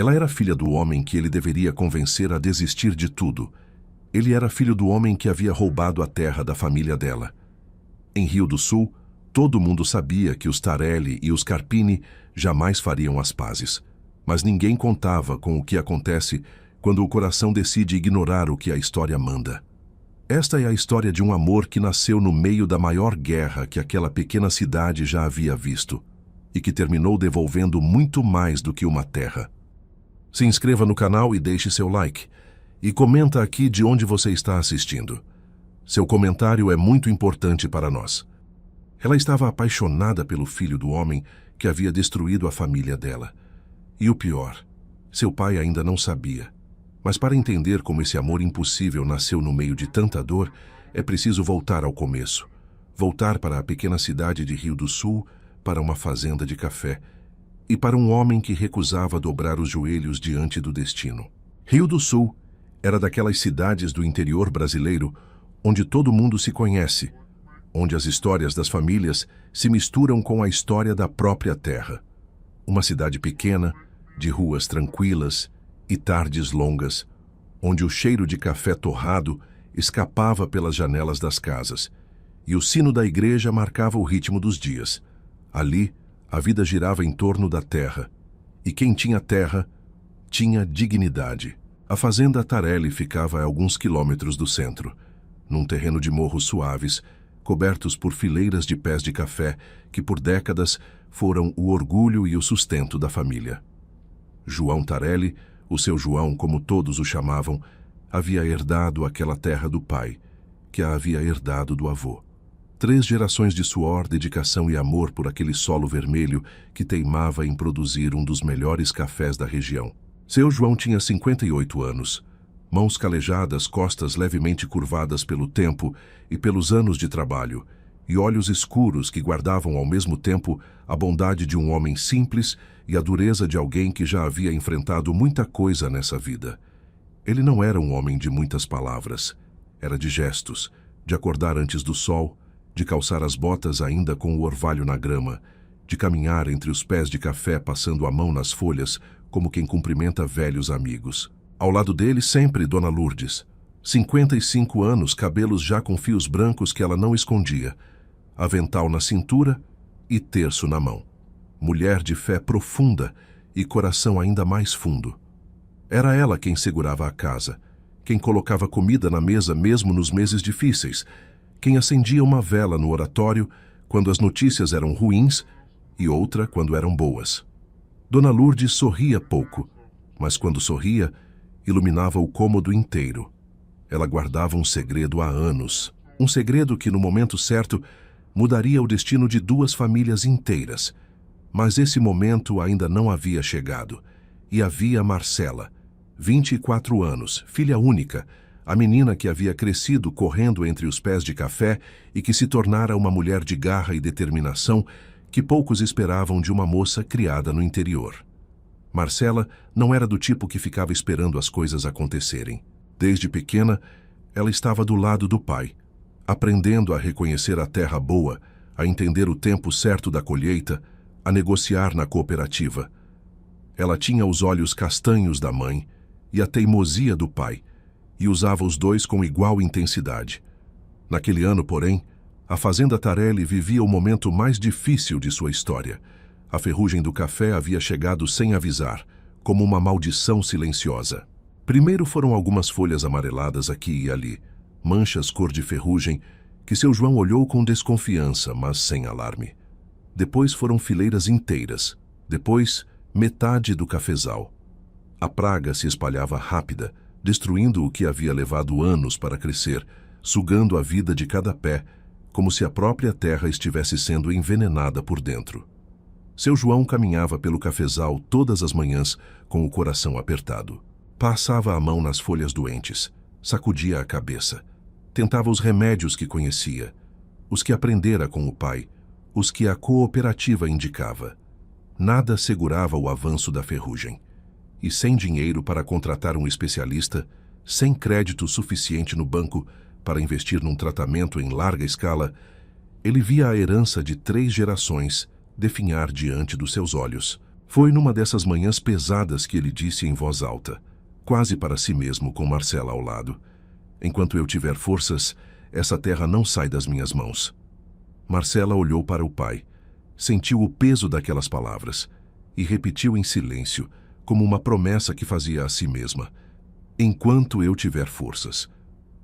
Ela era filha do homem que ele deveria convencer a desistir de tudo. Ele era filho do homem que havia roubado a terra da família dela. Em Rio do Sul, todo mundo sabia que os Tarelli e os Carpini jamais fariam as pazes. Mas ninguém contava com o que acontece quando o coração decide ignorar o que a história manda. Esta é a história de um amor que nasceu no meio da maior guerra que aquela pequena cidade já havia visto e que terminou devolvendo muito mais do que uma terra. Se inscreva no canal e deixe seu like. E comenta aqui de onde você está assistindo. Seu comentário é muito importante para nós. Ela estava apaixonada pelo filho do homem que havia destruído a família dela. E o pior, seu pai ainda não sabia. Mas para entender como esse amor impossível nasceu no meio de tanta dor, é preciso voltar ao começo. Voltar para a pequena cidade de Rio do Sul, para uma fazenda de café, e para um homem que recusava dobrar os joelhos diante do destino. Rio do Sul era daquelas cidades do interior brasileiro onde todo mundo se conhece, onde as histórias das famílias se misturam com a história da própria terra. Uma cidade pequena, de ruas tranquilas e tardes longas, onde o cheiro de café torrado escapava pelas janelas das casas, e o sino da igreja marcava o ritmo dos dias. Ali, a vida girava em torno da terra, e quem tinha terra, tinha dignidade. A fazenda Tarelli ficava a alguns quilômetros do centro, num terreno de morros suaves, cobertos por fileiras de pés de café que por décadas foram o orgulho e o sustento da família. João Tarelli, o seu João, como todos o chamavam, havia herdado aquela terra do pai, que a havia herdado do avô. 3 gerações de suor, dedicação e amor por aquele solo vermelho que teimava em produzir um dos melhores cafés da região. Seu João tinha 58 anos, mãos calejadas, costas levemente curvadas pelo tempo e pelos anos de trabalho, e olhos escuros que guardavam ao mesmo tempo a bondade de um homem simples e a dureza de alguém que já havia enfrentado muita coisa nessa vida. Ele não era um homem de muitas palavras, era de gestos, de acordar antes do sol, de calçar as botas ainda com o orvalho na grama, de caminhar entre os pés de café passando a mão nas folhas como quem cumprimenta velhos amigos. Ao lado dele sempre Dona Lourdes, 55 anos, cabelos já com fios brancos que ela não escondia, avental na cintura e terço na mão. Mulher de fé profunda e coração ainda mais fundo. Era ela quem segurava a casa, quem colocava comida na mesa mesmo nos meses difíceis, quem acendia uma vela no oratório quando as notícias eram ruins e outra quando eram boas. Dona Lourdes sorria pouco, mas quando sorria, iluminava o cômodo inteiro. Ela guardava um segredo há anos, um segredo que no momento certo mudaria o destino de 2 famílias inteiras. Mas esse momento ainda não havia chegado, e havia Marcela, 24 anos, filha única, a menina que havia crescido correndo entre os pés de café e que se tornara uma mulher de garra e determinação que poucos esperavam de uma moça criada no interior. Marcela não era do tipo que ficava esperando as coisas acontecerem. Desde pequena, ela estava do lado do pai, aprendendo a reconhecer a terra boa, a entender o tempo certo da colheita, a negociar na cooperativa. Ela tinha os olhos castanhos da mãe e a teimosia do pai, e usava os dois com igual intensidade. Naquele ano, porém, a fazenda Tarelli vivia o momento mais difícil de sua história. A ferrugem do café havia chegado sem avisar, como uma maldição silenciosa. Primeiro foram algumas folhas amareladas aqui e ali, manchas cor de ferrugem, que seu João olhou com desconfiança, mas sem alarme. Depois foram fileiras inteiras. Depois, metade do cafezal. A praga se espalhava rápida, destruindo o que havia levado anos para crescer, sugando a vida de cada pé, como se a própria terra estivesse sendo envenenada por dentro. Seu João caminhava pelo cafezal todas as manhãs com o coração apertado. Passava a mão nas folhas doentes, sacudia a cabeça. Tentava os remédios que conhecia, os que aprendera com o pai, os que a cooperativa indicava. Nada segurava o avanço da ferrugem. E sem dinheiro para contratar um especialista, sem crédito suficiente no banco para investir num tratamento em larga escala, ele via a herança de 3 gerações definhar diante dos seus olhos. Foi numa dessas manhãs pesadas que ele disse em voz alta, quase para si mesmo, com Marcela ao lado: "Enquanto eu tiver forças, essa terra não sai das minhas mãos." Marcela olhou para o pai, sentiu o peso daquelas palavras e repetiu em silêncio, como uma promessa que fazia a si mesma: "Enquanto eu tiver forças."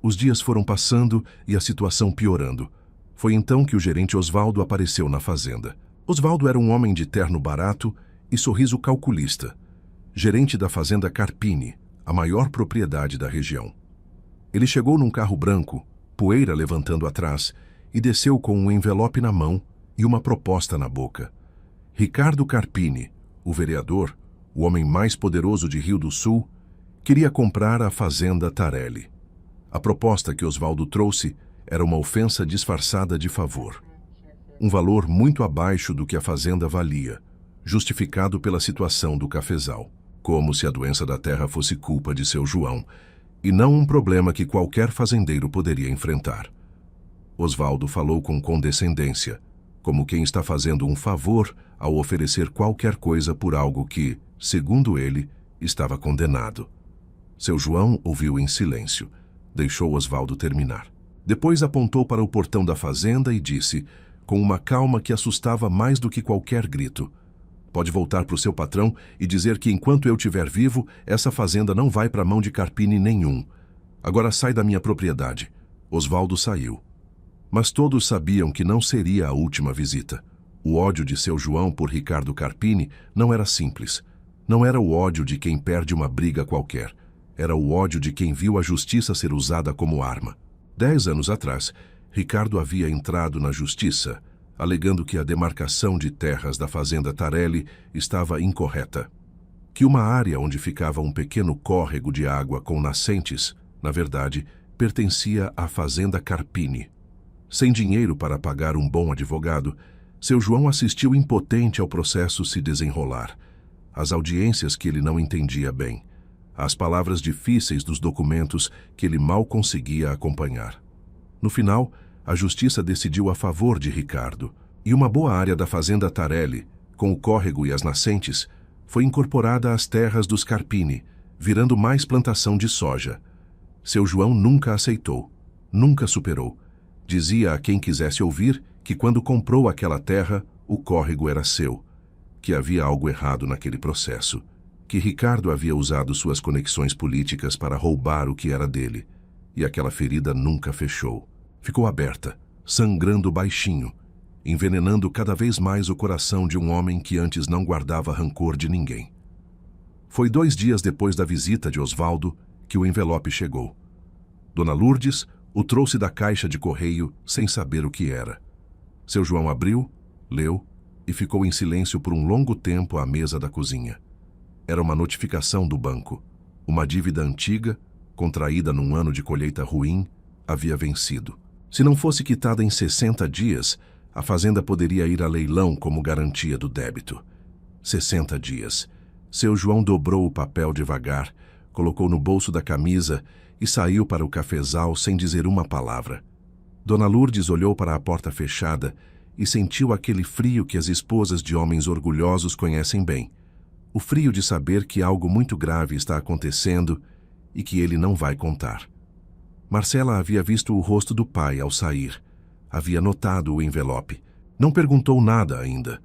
Os dias foram passando e a situação piorando. Foi então que o gerente Osvaldo apareceu na fazenda. Osvaldo era um homem de terno barato e sorriso calculista, gerente da fazenda Carpini, a maior propriedade da região. Ele chegou num carro branco, poeira levantando atrás, e desceu com um envelope na mão e uma proposta na boca. Ricardo Carpini, o vereador, o homem mais poderoso de Rio do Sul, queria comprar a fazenda Tarelli. A proposta que Osvaldo trouxe era uma ofensa disfarçada de favor. Um valor muito abaixo do que a fazenda valia, justificado pela situação do cafezal, como se a doença da terra fosse culpa de seu João, e não um problema que qualquer fazendeiro poderia enfrentar. Osvaldo falou com condescendência, como quem está fazendo um favor ao oferecer qualquer coisa por algo que, segundo ele, estava condenado. Seu João ouviu em silêncio. Deixou Osvaldo terminar. Depois apontou para o portão da fazenda e disse, com uma calma que assustava mais do que qualquer grito: "Pode voltar para o seu patrão e dizer que enquanto eu estiver vivo, essa fazenda não vai para a mão de Carpini nenhum. Agora sai da minha propriedade." Osvaldo saiu. Mas todos sabiam que não seria a última visita. O ódio de seu João por Ricardo Carpini não era simples. Não era o ódio de quem perde uma briga qualquer. Era o ódio de quem viu a justiça ser usada como arma. 10 anos atrás, Ricardo havia entrado na justiça, alegando que a demarcação de terras da fazenda Tarelli estava incorreta. Que uma área onde ficava um pequeno córrego de água com nascentes, na verdade, pertencia à fazenda Carpini. Sem dinheiro para pagar um bom advogado, seu João assistiu impotente ao processo se desenrolar. As audiências que ele não entendia bem. As palavras difíceis dos documentos que ele mal conseguia acompanhar. No final, a justiça decidiu a favor de Ricardo, e uma boa área da fazenda Tarelli, com o córrego e as nascentes, foi incorporada às terras dos Carpini, virando mais plantação de soja. Seu João nunca aceitou, nunca superou. Dizia a quem quisesse ouvir que quando comprou aquela terra, o córrego era seu, que havia algo errado naquele processo, que Ricardo havia usado suas conexões políticas para roubar o que era dele, e aquela ferida nunca fechou. Ficou aberta, sangrando baixinho, envenenando cada vez mais o coração de um homem que antes não guardava rancor de ninguém. Foi 2 dias depois da visita de Osvaldo que o envelope chegou. Dona Lourdes o trouxe da caixa de correio sem saber o que era. Seu João abriu, leu e ficou em silêncio por um longo tempo à mesa da cozinha. Era uma notificação do banco. Uma dívida antiga, contraída num ano de colheita ruim, havia vencido. Se não fosse quitada em 60 dias, a fazenda poderia ir a leilão como garantia do débito. 60 dias. Seu João dobrou o papel devagar, colocou no bolso da camisa e saiu para o cafezal sem dizer uma palavra. Dona Lourdes olhou para a porta fechada e sentiu aquele frio que as esposas de homens orgulhosos conhecem bem. O frio de saber que algo muito grave está acontecendo e que ele não vai contar. Marcela havia visto o rosto do pai ao sair. Havia notado o envelope. Não perguntou nada ainda,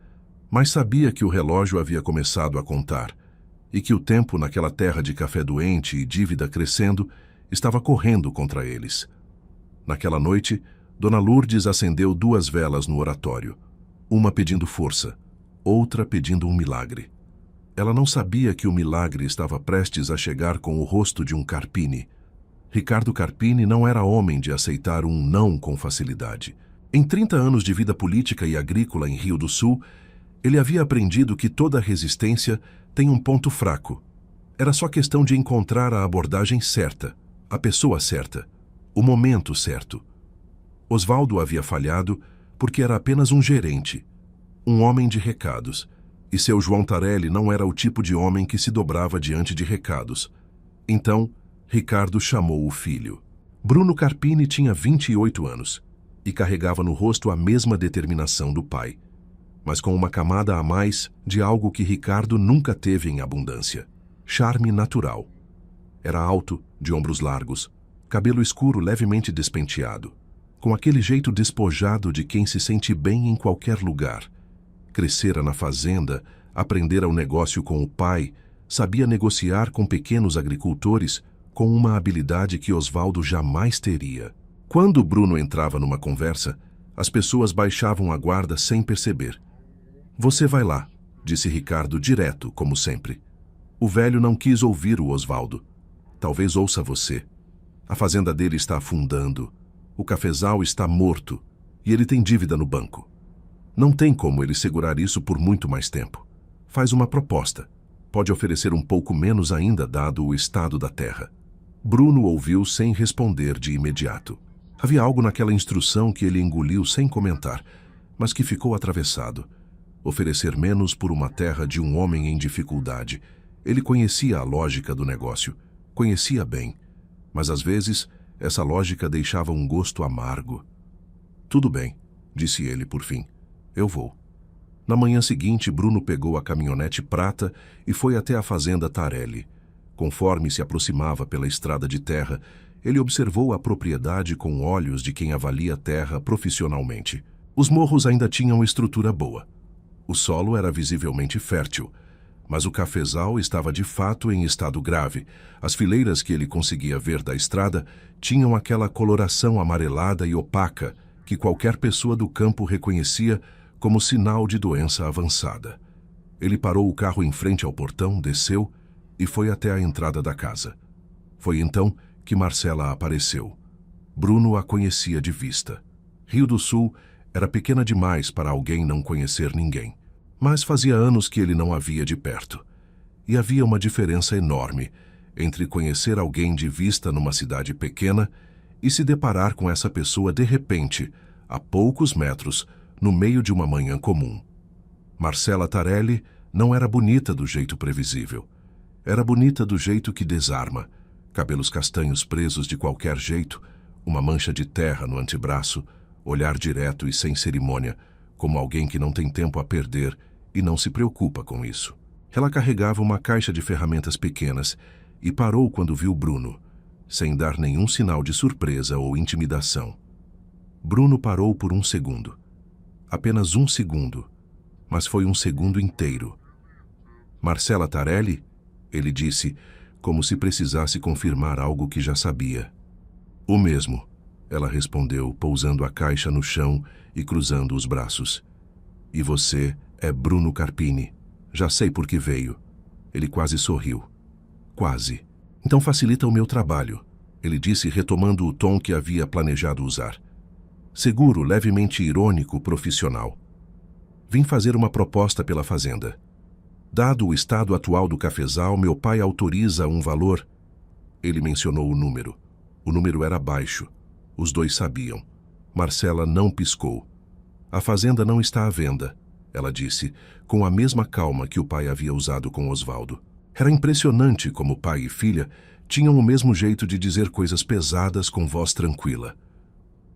mas sabia que o relógio havia começado a contar e que o tempo naquela terra de café doente e dívida crescendo estava correndo contra eles. Naquela noite, Dona Lourdes acendeu 2 velas no oratório, uma pedindo força, outra pedindo um milagre. Ela não sabia que o milagre estava prestes a chegar com o rosto de um Carpini. Ricardo Carpini não era homem de aceitar um não com facilidade. Em 30 anos de vida política e agrícola em Rio do Sul, ele havia aprendido que toda resistência tem um ponto fraco. Era só questão de encontrar a abordagem certa, a pessoa certa, o momento certo. Osvaldo havia falhado porque era apenas um gerente, um homem de recados. E seu João Tarelli não era o tipo de homem que se dobrava diante de recados. Então, Ricardo chamou o filho. Bruno Carpini tinha 28 anos e carregava no rosto a mesma determinação do pai. mas com uma camada a mais de algo que Ricardo nunca teve em abundância: charme natural. Era alto, de ombros largos, cabelo escuro levemente despenteado, com aquele jeito despojado de quem se sente bem em qualquer lugar. Crescera na fazenda, aprendera o negócio com o pai, sabia negociar com pequenos agricultores com uma habilidade que Osvaldo jamais teria. Quando Bruno entrava numa conversa, as pessoas baixavam a guarda sem perceber. "Você vai lá", disse Ricardo direto, como sempre. O velho não quis ouvir o Osvaldo. "Talvez ouça você. A fazenda dele está afundando. O cafezal está morto e ele tem dívida no banco. Não tem como ele segurar isso por muito mais tempo. Faz uma proposta. Pode oferecer um pouco menos ainda, dado o estado da terra." Bruno ouviu sem responder de imediato. Havia algo naquela instrução que ele engoliu sem comentar, mas que ficou atravessado. Oferecer menos por uma terra de um homem em dificuldade. Ele conhecia a lógica do negócio. Conhecia bem. Mas às vezes, essa lógica deixava um gosto amargo. "Tudo bem", disse ele por fim. "Eu vou." Na manhã seguinte, Bruno pegou a caminhonete prata e foi até a fazenda Tarelli. Conforme se aproximava pela estrada de terra, ele observou a propriedade com olhos de quem avalia a terra profissionalmente. Os morros ainda tinham estrutura boa. O solo era visivelmente fértil, mas o cafezal estava de fato em estado grave. As fileiras que ele conseguia ver da estrada tinham aquela coloração amarelada e opaca que qualquer pessoa do campo reconhecia como sinal de doença avançada. Ele parou o carro em frente ao portão, desceu e foi até a entrada da casa. Foi então que Marcela apareceu. Bruno a conhecia de vista. Rio do Sul era pequena demais para alguém não conhecer ninguém. Mas fazia anos que ele não a via de perto. E havia uma diferença enorme entre conhecer alguém de vista numa cidade pequena e se deparar com essa pessoa de repente, a poucos metros, no meio de uma manhã comum. Marcela Tarelli não era bonita do jeito previsível. Era bonita do jeito que desarma. Cabelos castanhos presos de qualquer jeito, uma mancha de terra no antebraço, olhar direto e sem cerimônia, como alguém que não tem tempo a perder e não se preocupa com isso. Ela carregava uma caixa de ferramentas pequenas e parou quando viu Bruno, sem dar nenhum sinal de surpresa ou intimidação. Bruno parou por um segundo. Apenas um segundo, mas foi um segundo inteiro. "Marcela Tarelli?" ele disse, como se precisasse confirmar algo que já sabia. "O mesmo", ela respondeu, pousando a caixa no chão e cruzando os braços. "E você é Bruno Carpini. Já sei por que veio." Ele quase sorriu. "Quase. Então facilita o meu trabalho", ele disse, retomando o tom que havia planejado usar. Seguro, levemente irônico, profissional. "Vim fazer uma proposta pela fazenda. Dado o estado atual do cafezal, meu pai autoriza um valor." Ele mencionou o número. O número era baixo. Os dois sabiam. Marcela não piscou. "A fazenda não está à venda", ela disse, com a mesma calma que o pai havia usado com Osvaldo. Era impressionante como pai e filha tinham o mesmo jeito de dizer coisas pesadas com voz tranquila.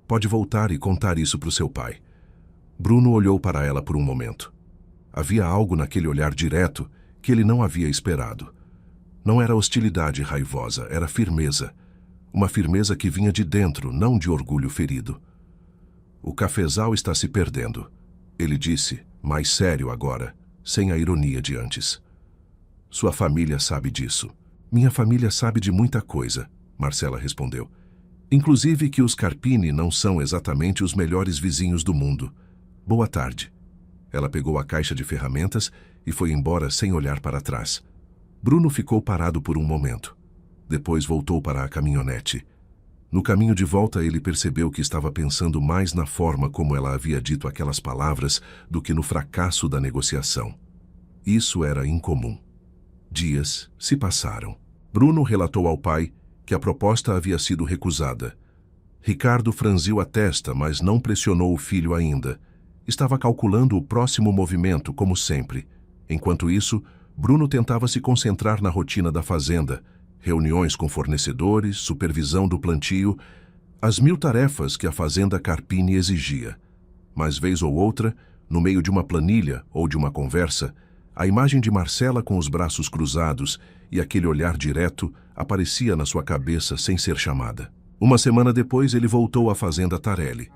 "Pode voltar e contar isso para o seu pai." Bruno olhou para ela por um momento. Havia algo naquele olhar direto que ele não havia esperado. Não era hostilidade raivosa, era firmeza. Uma firmeza que vinha de dentro, não de orgulho ferido. "O cafezal está se perdendo", ele disse, mais sério agora, sem a ironia de antes. "Sua família sabe disso." "Minha família sabe de muita coisa", Marcela respondeu. "Inclusive que os Carpini não são exatamente os melhores vizinhos do mundo. Boa tarde." Ela pegou a caixa de ferramentas e foi embora sem olhar para trás. Bruno ficou parado por um momento. Depois voltou para a caminhonete. No caminho de volta, ele percebeu que estava pensando mais na forma como ela havia dito aquelas palavras do que no fracasso da negociação. Isso era incomum. Dias se passaram. Bruno relatou ao pai que a proposta havia sido recusada. Ricardo franziu a testa, mas não pressionou o filho ainda. Estava calculando o próximo movimento, como sempre. Enquanto isso, Bruno tentava se concentrar na rotina da fazenda, reuniões com fornecedores, supervisão do plantio, as 1000 tarefas que a fazenda Carpini exigia. Mas, vez ou outra, No meio de uma planilha ou de uma conversa, a imagem de Marcela com os braços cruzados e aquele olhar direto aparecia na sua cabeça sem ser chamada. Uma semana depois, ele voltou à fazenda Tarelli.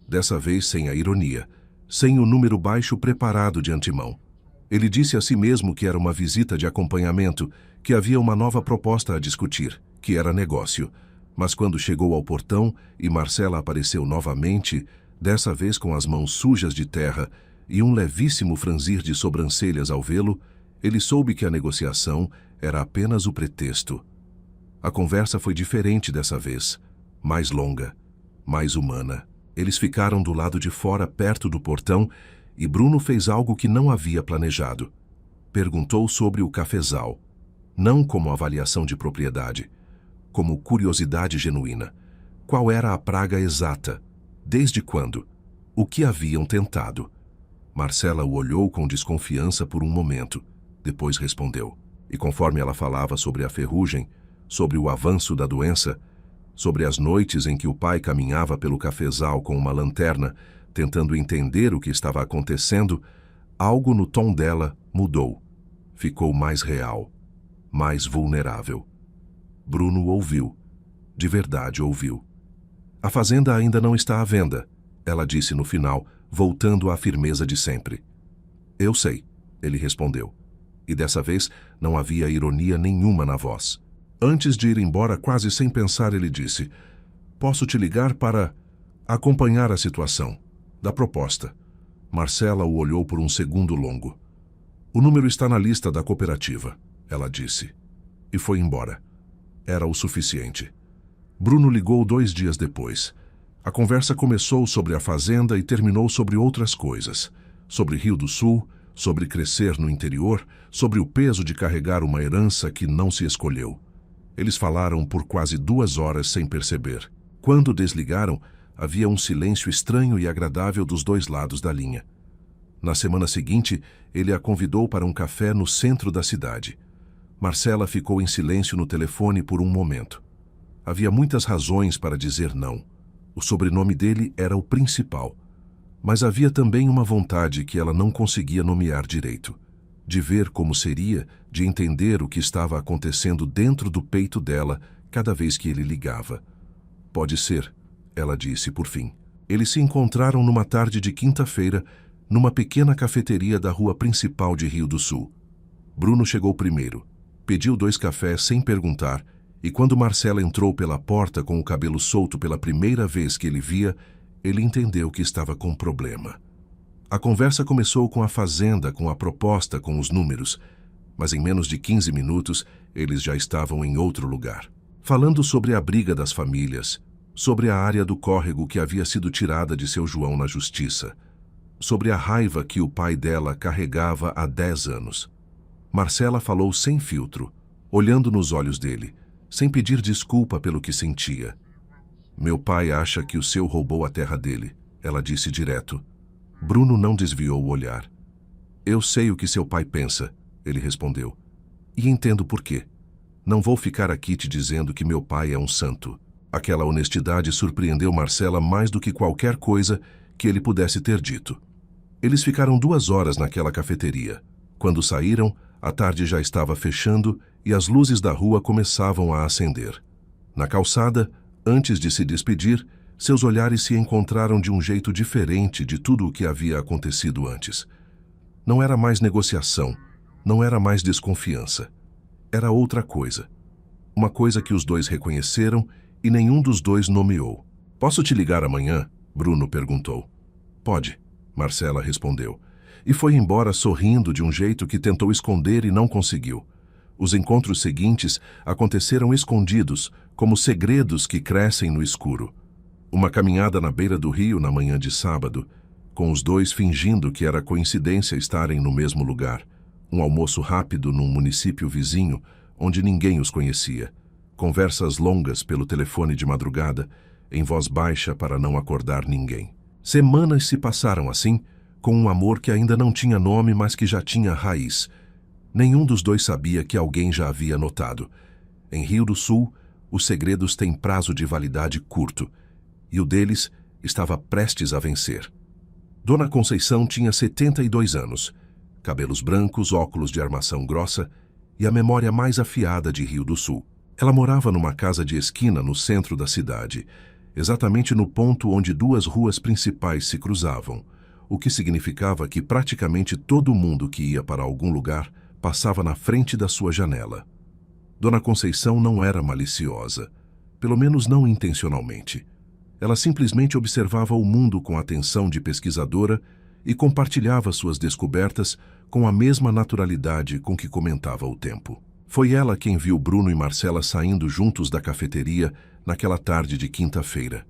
Dessa vez sem a ironia, sem o número baixo preparado de antemão. Ele disse a si mesmo que era uma visita de acompanhamento, que havia uma nova proposta a discutir, que era negócio. Mas quando chegou ao portão e Marcela apareceu novamente, dessa vez com as mãos sujas de terra e um levíssimo franzir de sobrancelhas ao vê-lo, ele soube que a negociação era apenas o pretexto. A conversa foi diferente dessa vez, mais longa, mais humana. Eles ficaram do lado de fora, perto do portão, e Bruno fez algo que não havia planejado. Perguntou sobre o cafezal, não como avaliação de propriedade, como curiosidade genuína. Qual era a praga exata? Desde quando? O que haviam tentado? Marcela o olhou com desconfiança por um momento. Depois respondeu. E conforme ela falava sobre a ferrugem, sobre o avanço da doença, sobre as noites em que o pai caminhava pelo cafezal com uma lanterna, tentando entender o que estava acontecendo, algo no tom dela mudou. Ficou mais real, mais vulnerável. Bruno ouviu. De verdade ouviu. A fazenda ainda não está à venda, ela disse no final, voltando à firmeza de sempre. Eu sei, ele respondeu. E dessa vez não havia ironia nenhuma na voz. Antes de ir embora, quase sem pensar, ele disse: posso te ligar para acompanhar a situação da proposta. Marcela o olhou por um segundo longo. O número está na lista da cooperativa, ela disse. E foi embora. Era o suficiente. Bruno ligou 2 dias depois. A conversa começou sobre a fazenda e terminou sobre outras coisas. Sobre Rio do Sul, sobre crescer no interior, sobre o peso de carregar uma herança que não se escolheu. Eles falaram por quase 2 horas sem perceber. Quando desligaram, havia um silêncio estranho e agradável dos 2 lados da linha. Na semana seguinte, ele a convidou para um café no centro da cidade. Marcela ficou em silêncio no telefone por um momento. Havia muitas razões para dizer não. O sobrenome dele era o principal. Mas havia também uma vontade que ela não conseguia nomear direito. De ver como seria, de entender o que estava acontecendo dentro do peito dela cada vez que ele ligava. Pode ser, ela disse por fim. Eles se encontraram numa tarde de quinta-feira, numa pequena cafeteria da rua principal de Rio do Sul. Bruno chegou primeiro. Pediu 2 cafés sem perguntar, e quando Marcela entrou pela porta com o cabelo solto pela primeira vez que ele via, ele entendeu que estava com problema. A conversa começou com a fazenda, com a proposta, com os números, mas em menos de 15 minutos eles já estavam em outro lugar. Falando sobre a briga das famílias, sobre a área do córrego que havia sido tirada de seu João na justiça, sobre a raiva que o pai dela carregava há 10 anos. Marcela falou sem filtro, olhando nos olhos dele, sem pedir desculpa pelo que sentia. Meu pai acha que o seu roubou a terra dele, ela disse direto. Bruno não desviou o olhar. Eu sei o que seu pai pensa, ele respondeu. E entendo por quê. Não vou ficar aqui te dizendo que meu pai é um santo. Aquela honestidade surpreendeu Marcela mais do que qualquer coisa que ele pudesse ter dito. Eles ficaram 2 horas naquela cafeteria. Quando saíram, a tarde já estava fechando e as luzes da rua começavam a acender. Na calçada, antes de se despedir, seus olhares se encontraram de um jeito diferente de tudo o que havia acontecido antes. Não era mais negociação, não era mais desconfiança. Era outra coisa. Uma coisa que os 2 reconheceram e nenhum dos 2 nomeou. Posso te ligar amanhã? Bruno perguntou. Pode, Marcela respondeu. E foi embora sorrindo de um jeito que tentou esconder e não conseguiu. Os encontros seguintes aconteceram escondidos, como segredos que crescem no escuro. Uma caminhada na beira do rio na manhã de sábado, com os 2 fingindo que era coincidência estarem no mesmo lugar. Um almoço rápido num município vizinho, onde ninguém os conhecia. Conversas longas pelo telefone de madrugada, em voz baixa para não acordar ninguém. Semanas se passaram assim, com um amor que ainda não tinha nome, mas que já tinha raiz. Nenhum dos 2 sabia que alguém já havia notado. Em Rio do Sul, os segredos têm prazo de validade curto, e o deles estava prestes a vencer. Dona Conceição tinha 72 anos, cabelos brancos, óculos de armação grossa e a memória mais afiada de Rio do Sul. Ela morava numa casa de esquina no centro da cidade, exatamente no ponto onde duas ruas principais se cruzavam, o que significava que praticamente todo mundo que ia para algum lugar passava na frente da sua janela. Dona Conceição não era maliciosa, pelo menos não intencionalmente. Ela simplesmente observava o mundo com atenção de pesquisadora e compartilhava suas descobertas com a mesma naturalidade com que comentava o tempo. Foi ela quem viu Bruno e Marcela saindo juntos da cafeteria naquela tarde de quinta-feira.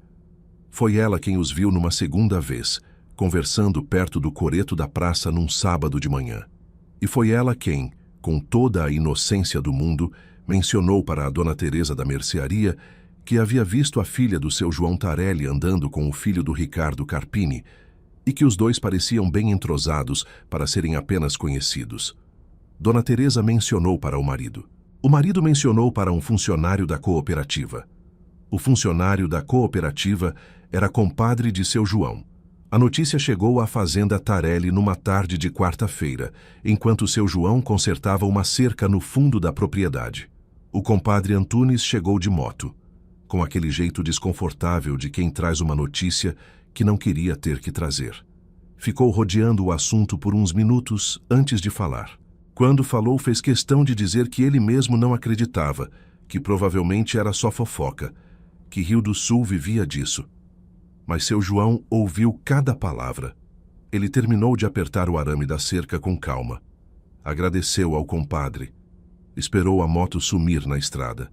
Foi ela quem os viu numa segunda vez, conversando perto do coreto da praça num sábado de manhã. E foi ela quem, com toda a inocência do mundo, mencionou para a Dona Teresa da mercearia que havia visto a filha do seu João Tarelli andando com o filho do Ricardo Carpini e que os dois pareciam bem entrosados para serem apenas conhecidos. Dona Teresa mencionou para o marido. O marido mencionou para um funcionário da cooperativa. O funcionário da cooperativa era compadre de seu João. A notícia chegou à fazenda Tarelli numa tarde de quarta-feira, enquanto seu João consertava uma cerca no fundo da propriedade. O compadre Antunes chegou de moto, com aquele jeito desconfortável de quem traz uma notícia que não queria ter que trazer. Ficou rodeando o assunto por uns minutos antes de falar. Quando falou, fez questão de dizer que ele mesmo não acreditava, que provavelmente era só fofoca, que Rio do Sul vivia disso. Mas seu João ouviu cada palavra. Ele terminou de apertar o arame da cerca com calma. Agradeceu ao compadre. Esperou a moto sumir na estrada.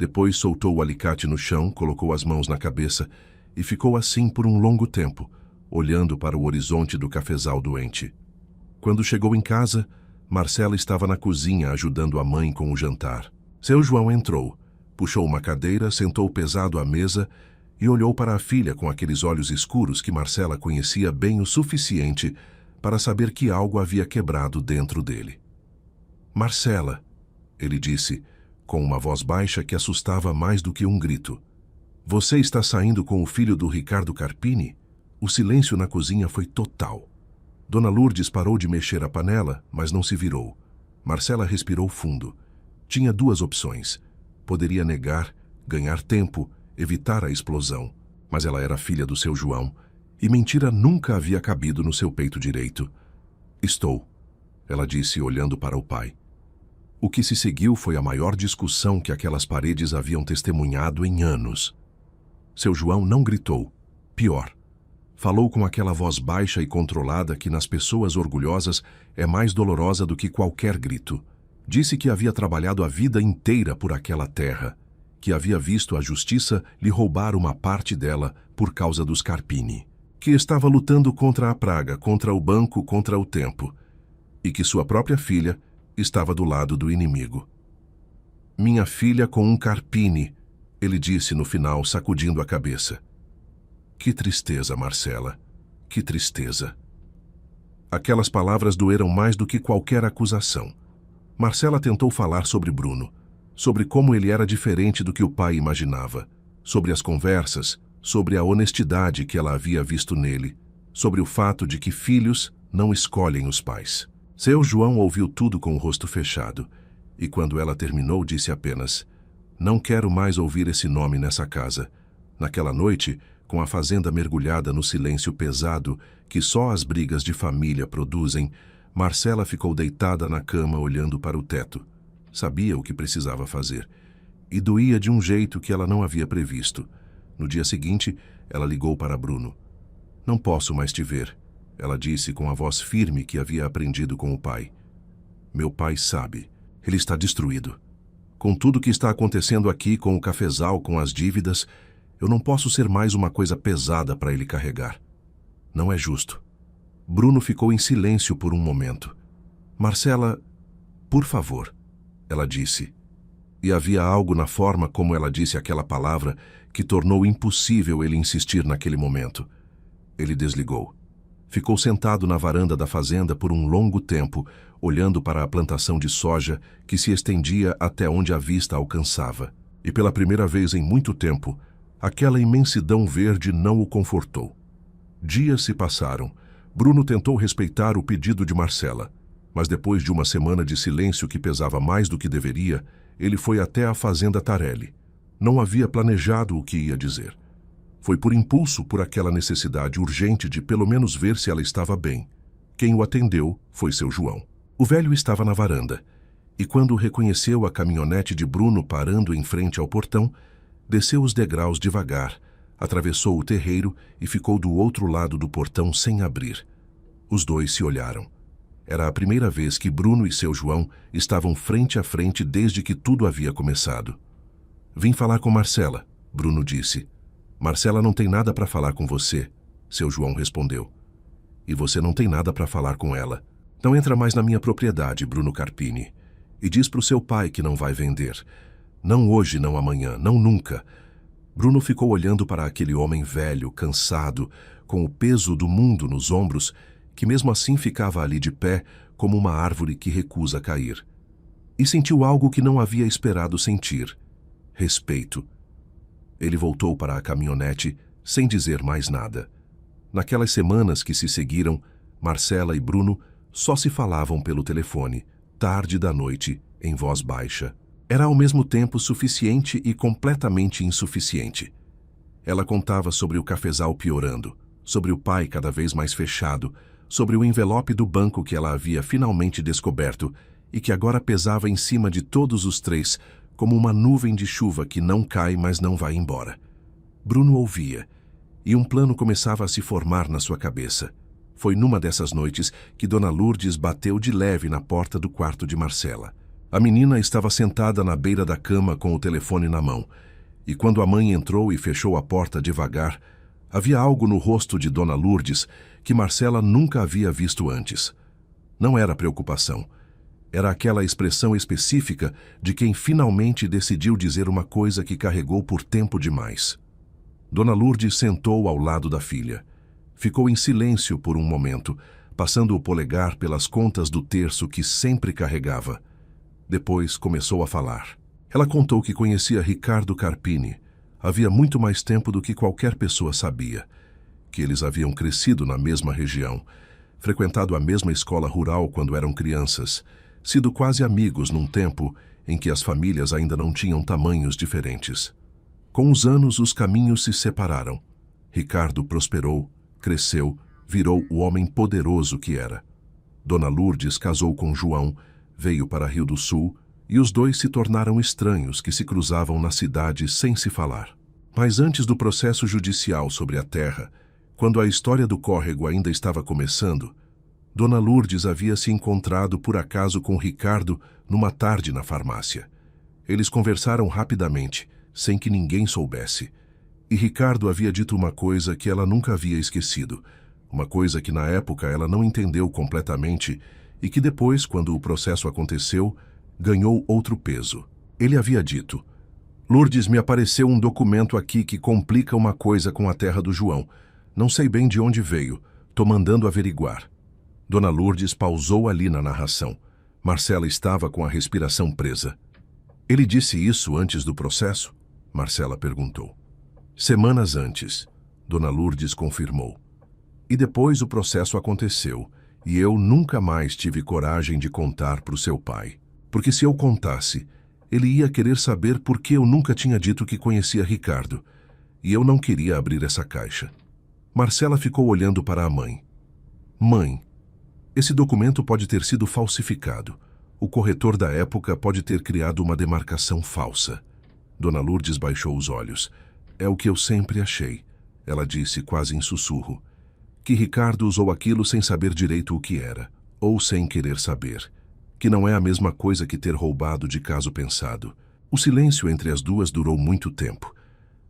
Depois soltou o alicate no chão, colocou as mãos na cabeça e ficou assim por um longo tempo, olhando para o horizonte do cafezal doente. Quando chegou em casa, Marcela estava na cozinha ajudando a mãe com o jantar. Seu João entrou, puxou uma cadeira, sentou pesado à mesa e olhou para a filha com aqueles olhos escuros que Marcela conhecia bem o suficiente para saber que algo havia quebrado dentro dele. Marcela, ele disse, com uma voz baixa que assustava mais do que um grito. Você está saindo com o filho do Ricardo Carpini? O silêncio na cozinha foi total. Dona Lourdes parou de mexer a panela, mas não se virou. Marcela respirou fundo. Tinha duas opções. Poderia negar, ganhar tempo, evitar a explosão. Mas ela era filha do seu João, e mentira nunca havia cabido no seu peito direito. Estou, ela disse olhando para o pai. O que se seguiu foi a maior discussão que aquelas paredes haviam testemunhado em anos. Seu João não gritou. Pior, falou com aquela voz baixa e controlada que nas pessoas orgulhosas é mais dolorosa do que qualquer grito. Disse que havia trabalhado a vida inteira por aquela terra, que havia visto a justiça lhe roubar uma parte dela por causa dos Carpini, que estava lutando contra a praga, contra o banco, contra o tempo, e que sua própria filha estava do lado do inimigo. Minha filha com um Carpini, ele disse no final, sacudindo a cabeça. Que tristeza, Marcela, que tristeza. Aquelas palavras doeram mais do que qualquer acusação. Marcela tentou falar sobre Bruno, sobre como ele era diferente do que o pai imaginava, sobre as conversas, sobre a honestidade que ela havia visto nele, sobre o fato de que filhos não escolhem os pais. Seu João ouviu tudo com o rosto fechado, e quando ela terminou disse apenas, não quero mais ouvir esse nome nessa casa. Naquela noite, com a fazenda mergulhada no silêncio pesado que só as brigas de família produzem, Marcela ficou deitada na cama olhando para o teto. Sabia o que precisava fazer, e doía de um jeito que ela não havia previsto. No dia seguinte, ela ligou para Bruno. Não posso mais te ver, ela disse com a voz firme que havia aprendido com o pai. Meu pai sabe. Ele está destruído. Com tudo o que está acontecendo aqui, com o cafezal, com as dívidas, eu não posso ser mais uma coisa pesada para ele carregar. Não é justo. Bruno ficou em silêncio por um momento. Marcela, por favor, ela disse. E havia algo na forma como ela disse aquela palavra que tornou impossível ele insistir naquele momento. Ele desligou. Ficou sentado na varanda da fazenda por um longo tempo, olhando para a plantação de soja que se estendia até onde a vista alcançava. E pela primeira vez em muito tempo, aquela imensidão verde não o confortou. Dias se passaram, Bruno tentou respeitar o pedido de Marcela, mas depois de uma semana de silêncio que pesava mais do que deveria, ele foi até a fazenda Tarelli. Não havia planejado o que ia dizer. Foi por impulso, por aquela necessidade urgente de pelo menos ver se ela estava bem. Quem o atendeu foi seu João. O velho estava na varanda, e quando reconheceu a caminhonete de Bruno parando em frente ao portão, desceu os degraus devagar, atravessou o terreiro e ficou do outro lado do portão sem abrir. Os dois se olharam. Era a primeira vez que Bruno e seu João estavam frente a frente desde que tudo havia começado. Vim falar com Marcela, Bruno disse. Marcela não tem nada para falar com você, seu João respondeu. E você não tem nada para falar com ela. Não entra mais na minha propriedade, Bruno Carpini. E diz para o seu pai que não vai vender. Não hoje, não amanhã, não nunca. Bruno ficou olhando para aquele homem velho, cansado, com o peso do mundo nos ombros, que mesmo assim ficava ali de pé, como uma árvore que recusa cair. E sentiu algo que não havia esperado sentir: respeito. Ele voltou para a caminhonete sem dizer mais nada. Naquelas semanas que se seguiram, Marcela e Bruno só se falavam pelo telefone, tarde da noite, em voz baixa. Era ao mesmo tempo suficiente e completamente insuficiente. Ela contava sobre o cafezal piorando, sobre o pai cada vez mais fechado, sobre o envelope do banco que ela havia finalmente descoberto e que agora pesava em cima de todos os três, como uma nuvem de chuva que não cai, mas não vai embora. Bruno ouvia, e um plano começava a se formar na sua cabeça. Foi numa dessas noites que Dona Lourdes bateu de leve na porta do quarto de Marcela. A menina estava sentada na beira da cama com o telefone na mão, e quando a mãe entrou e fechou a porta devagar, havia algo no rosto de Dona Lourdes que Marcela nunca havia visto antes. Não era preocupação. Era aquela expressão específica de quem finalmente decidiu dizer uma coisa que carregou por tempo demais. Dona Lourdes sentou ao lado da filha. Ficou em silêncio por um momento, passando o polegar pelas contas do terço que sempre carregava. Depois começou a falar. Ela contou que conhecia Ricardo Carpini havia muito mais tempo do que qualquer pessoa sabia, que eles haviam crescido na mesma região, frequentado a mesma escola rural quando eram crianças, sido quase amigos num tempo em que as famílias ainda não tinham tamanhos diferentes. Com os anos, os caminhos se separaram. Ricardo prosperou, cresceu, virou o homem poderoso que era. Dona Lourdes casou com João, veio para Rio do Sul, e os dois se tornaram estranhos que se cruzavam na cidade sem se falar. Mas antes do processo judicial sobre a terra, quando a história do córrego ainda estava começando, Dona Lourdes havia se encontrado por acaso com Ricardo numa tarde na farmácia. Eles conversaram rapidamente, sem que ninguém soubesse. E Ricardo havia dito uma coisa que ela nunca havia esquecido, uma coisa que na época ela não entendeu completamente e que depois, quando o processo aconteceu, ganhou outro peso. Ele havia dito: Lourdes, me apareceu um documento aqui que complica uma coisa com a terra do João. Não sei bem de onde veio. Tô mandando averiguar. Dona Lourdes pausou ali na narração. Marcela estava com a respiração presa. Ele disse isso antes do processo? Marcela perguntou. Semanas antes, Dona Lourdes confirmou. E depois o processo aconteceu, e eu nunca mais tive coragem de contar para o seu pai. Porque se eu contasse, ele ia querer saber por que eu nunca tinha dito que conhecia Ricardo, e eu não queria abrir essa caixa. Marcela ficou olhando para a mãe. Mãe, esse documento pode ter sido falsificado. O corretor da época pode ter criado uma demarcação falsa. Dona Lourdes baixou os olhos. É o que eu sempre achei, ela disse quase em sussurro. Que Ricardo usou aquilo sem saber direito o que era, ou sem querer saber. Que não é a mesma coisa que ter roubado de caso pensado. O silêncio entre as duas durou muito tempo.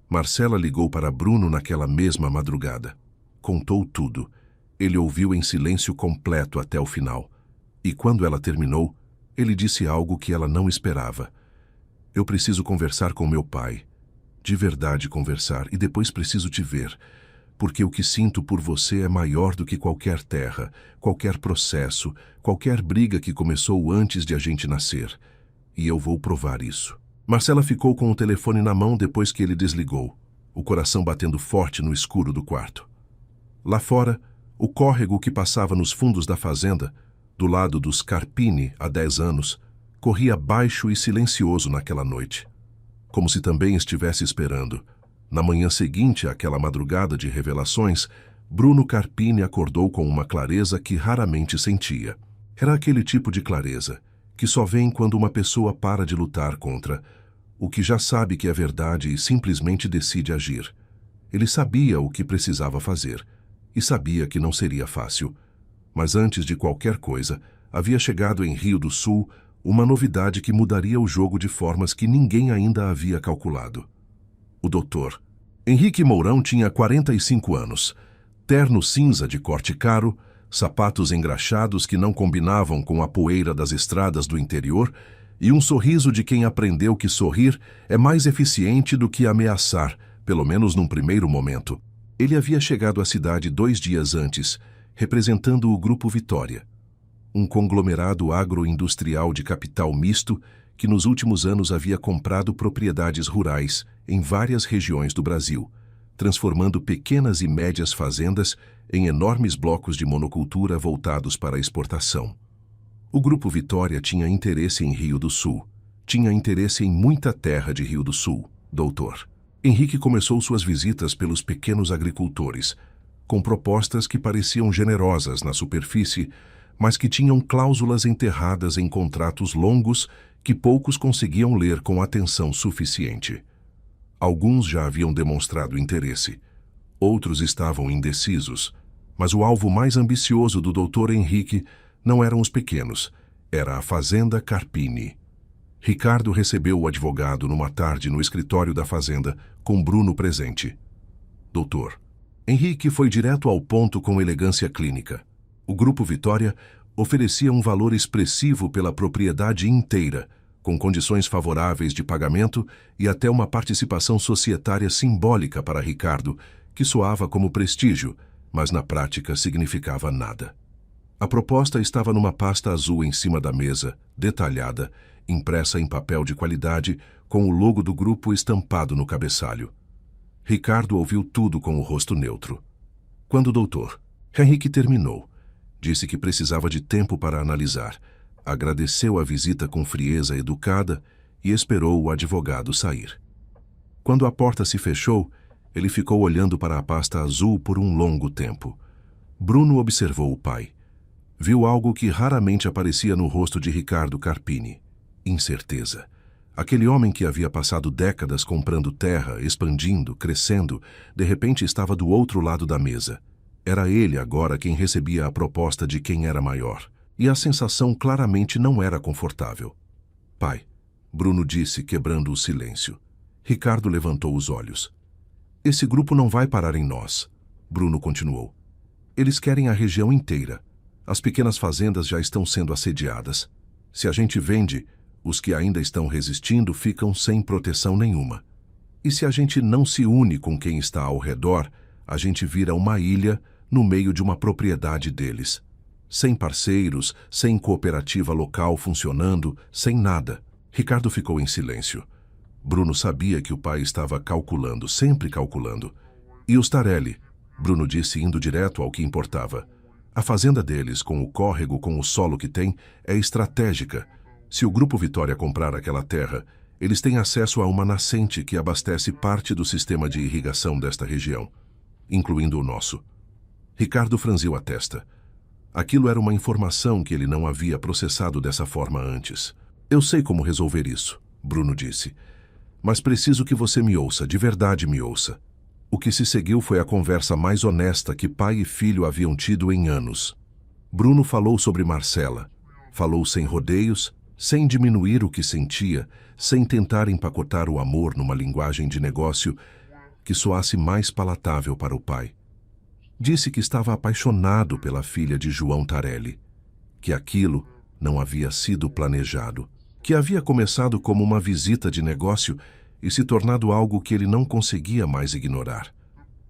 Marcela ligou para Bruno naquela mesma madrugada. Contou tudo. Ele ouviu em silêncio completo até o final. E quando ela terminou, ele disse algo que ela não esperava. Eu preciso conversar com meu pai. De verdade conversar, e depois preciso te ver. Porque o que sinto por você é maior do que qualquer terra, qualquer processo, qualquer briga que começou antes de a gente nascer. E eu vou provar isso. Marcela ficou com o telefone na mão depois que ele desligou, o coração batendo forte no escuro do quarto. Lá fora, O córrego que passava nos fundos da fazenda, do lado dos Carpini há 10 anos, corria baixo e silencioso naquela noite, como se também estivesse esperando. Na manhã seguinte àquela madrugada de revelações, Bruno Carpini acordou com uma clareza que raramente sentia. Era aquele tipo de clareza que só vem quando uma pessoa para de lutar contra o que já sabe que é verdade e simplesmente decide agir. Ele sabia o que precisava fazer e sabia que não seria fácil. Mas antes de qualquer coisa, havia chegado em Rio do Sul uma novidade que mudaria o jogo de formas que ninguém ainda havia calculado. O doutor Henrique Mourão tinha 45 anos, terno cinza de corte caro, sapatos engraxados que não combinavam com a poeira das estradas do interior e um sorriso de quem aprendeu que sorrir é mais eficiente do que ameaçar, pelo menos num primeiro momento. Ele havia chegado à cidade 2 dias antes, representando o Grupo Vitória, um conglomerado agroindustrial de capital misto que nos últimos anos havia comprado propriedades rurais em várias regiões do Brasil, transformando pequenas e médias fazendas em enormes blocos de monocultura voltados para a exportação. O Grupo Vitória tinha interesse em Rio do Sul, tinha interesse em muita terra de Rio do Sul, doutor. Henrique começou suas visitas pelos pequenos agricultores, com propostas que pareciam generosas na superfície, mas que tinham cláusulas enterradas em contratos longos que poucos conseguiam ler com atenção suficiente. Alguns já haviam demonstrado interesse, outros estavam indecisos, mas o alvo mais ambicioso do Dr. Henrique não eram os pequenos, era a Fazenda Carpini. Ricardo recebeu o advogado numa tarde no escritório da fazenda, com Bruno presente. Doutor. Henrique foi direto ao ponto com elegância clínica. O Grupo Vitória oferecia um valor expressivo pela propriedade inteira, com condições favoráveis de pagamento e até uma participação societária simbólica para Ricardo, que soava como prestígio, mas na prática significava nada. A proposta estava numa pasta azul em cima da mesa, detalhada, impressa em papel de qualidade, com o logo do grupo estampado no cabeçalho. Ricardo ouviu tudo com o rosto neutro. Quando o doutor Henrique terminou, disse que precisava de tempo para analisar, agradeceu a visita com frieza educada e esperou o advogado sair. Quando a porta se fechou, ele ficou olhando para a pasta azul por um longo tempo. Bruno observou o pai. Viu algo que raramente aparecia no rosto de Ricardo Carpini: incerteza. Aquele homem que havia passado décadas comprando terra, expandindo, crescendo, de repente estava do outro lado da mesa. Era ele agora quem recebia a proposta de quem era maior. E a sensação claramente não era confortável. Pai, Bruno disse, quebrando o silêncio. Ricardo levantou os olhos. Esse grupo não vai parar em nós, Bruno continuou. Eles querem a região inteira. As pequenas fazendas já estão sendo assediadas. Se a gente vende, os que ainda estão resistindo ficam sem proteção nenhuma. E se a gente não se une com quem está ao redor, a gente vira uma ilha no meio de uma propriedade deles. Sem parceiros, sem cooperativa local funcionando, sem nada. Ricardo ficou em silêncio. Bruno sabia que o pai estava calculando, sempre calculando. E os Tarelli? Bruno disse, indo direto ao que importava. A fazenda deles, com o córrego, com o solo que tem, é estratégica. Se o Grupo Vitória comprar aquela terra, eles têm acesso a uma nascente que abastece parte do sistema de irrigação desta região, incluindo o nosso. Ricardo franziu a testa. Aquilo era uma informação que ele não havia processado dessa forma antes. Eu sei como resolver isso, Bruno disse. Mas preciso que você me ouça, de verdade me ouça. O que se seguiu foi a conversa mais honesta que pai e filho haviam tido em anos. Bruno falou sobre Marcela. Falou sem rodeios, sem diminuir o que sentia, sem tentar empacotar o amor numa linguagem de negócio que soasse mais palatável para o pai. Disse que estava apaixonado pela filha de João Tarelli, que aquilo não havia sido planejado, que havia começado como uma visita de negócio e se tornado algo que ele não conseguia mais ignorar.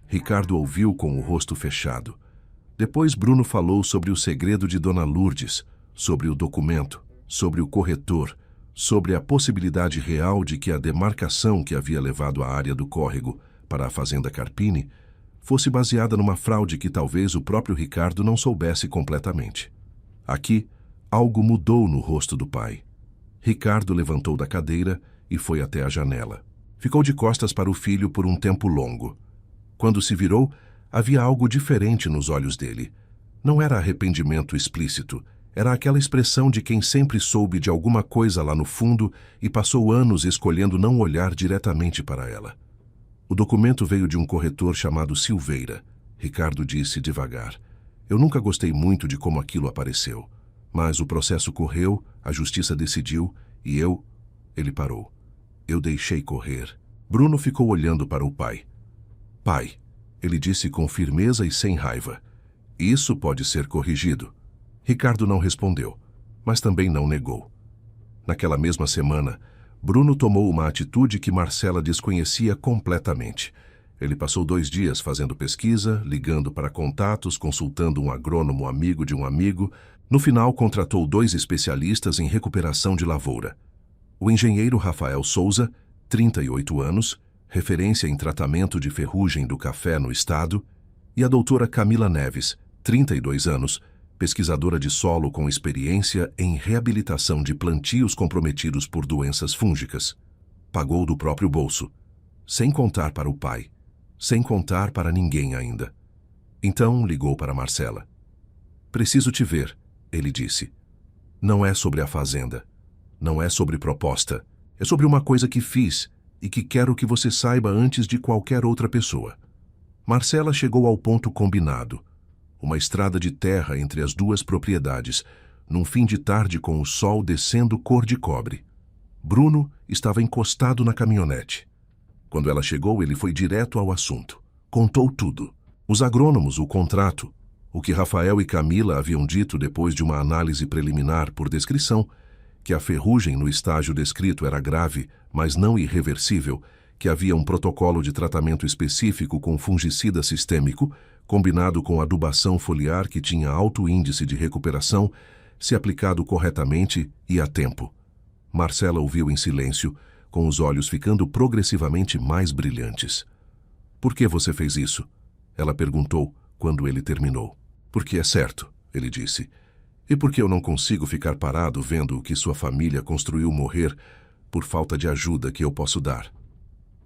Ricardo ouviu com o rosto fechado. Depois Bruno falou sobre o segredo de Dona Lourdes, sobre o documento, sobre o corretor, sobre a possibilidade real de que a demarcação que havia levado a área do córrego para a Fazenda Carpini fosse baseada numa fraude que talvez o próprio Ricardo não soubesse completamente. Aqui, algo mudou no rosto do pai. Ricardo levantou da cadeira e foi até a janela. Ficou de costas para o filho por um tempo longo. Quando se virou, havia algo diferente nos olhos dele. Não era arrependimento explícito, era aquela expressão de quem sempre soube de alguma coisa lá no fundo e passou anos escolhendo não olhar diretamente para ela. O documento veio de um corretor chamado Silveira. Ricardo disse devagar. Eu nunca gostei muito de como aquilo apareceu. Mas o processo correu, a justiça decidiu, e eu... Ele parou. Eu deixei correr. Bruno ficou olhando para o pai. Pai, ele disse com firmeza e sem raiva. Isso pode ser corrigido. Ricardo não respondeu, mas também não negou. Naquela mesma semana, Bruno tomou uma atitude que Marcela desconhecia completamente. Ele passou 2 dias fazendo pesquisa, ligando para contatos, consultando um agrônomo amigo de um amigo. No final, contratou 2 especialistas em recuperação de lavoura. O engenheiro Rafael Souza, 38 anos, referência em tratamento de ferrugem do café no estado, e a doutora Camila Neves, 32 anos, pesquisadora de solo com experiência em reabilitação de plantios comprometidos por doenças fúngicas. Pagou do próprio bolso, sem contar para o pai, sem contar para ninguém ainda. Então ligou para Marcela. Preciso te ver, ele disse. Não é sobre a fazenda. Não é sobre proposta. É sobre uma coisa que fiz e que quero que você saiba antes de qualquer outra pessoa. Marcela chegou ao ponto combinado. Uma estrada de terra entre as 2 propriedades, num fim de tarde com o sol descendo cor de cobre. Bruno estava encostado na caminhonete. Quando ela chegou, ele foi direto ao assunto. Contou tudo. Os agrônomos, o contrato, o que Rafael e Camila haviam dito depois de uma análise preliminar por descrição, que a ferrugem no estágio descrito era grave, mas não irreversível, que havia um protocolo de tratamento específico com fungicida sistêmico, combinado com adubação foliar que tinha alto índice de recuperação, se aplicado corretamente e a tempo. Marcela ouviu em silêncio, com os olhos ficando progressivamente mais brilhantes. Por que você fez isso? Ela perguntou quando ele terminou. Porque é certo, ele disse. E porque eu não consigo ficar parado vendo o que sua família construiu morrer por falta de ajuda que eu posso dar.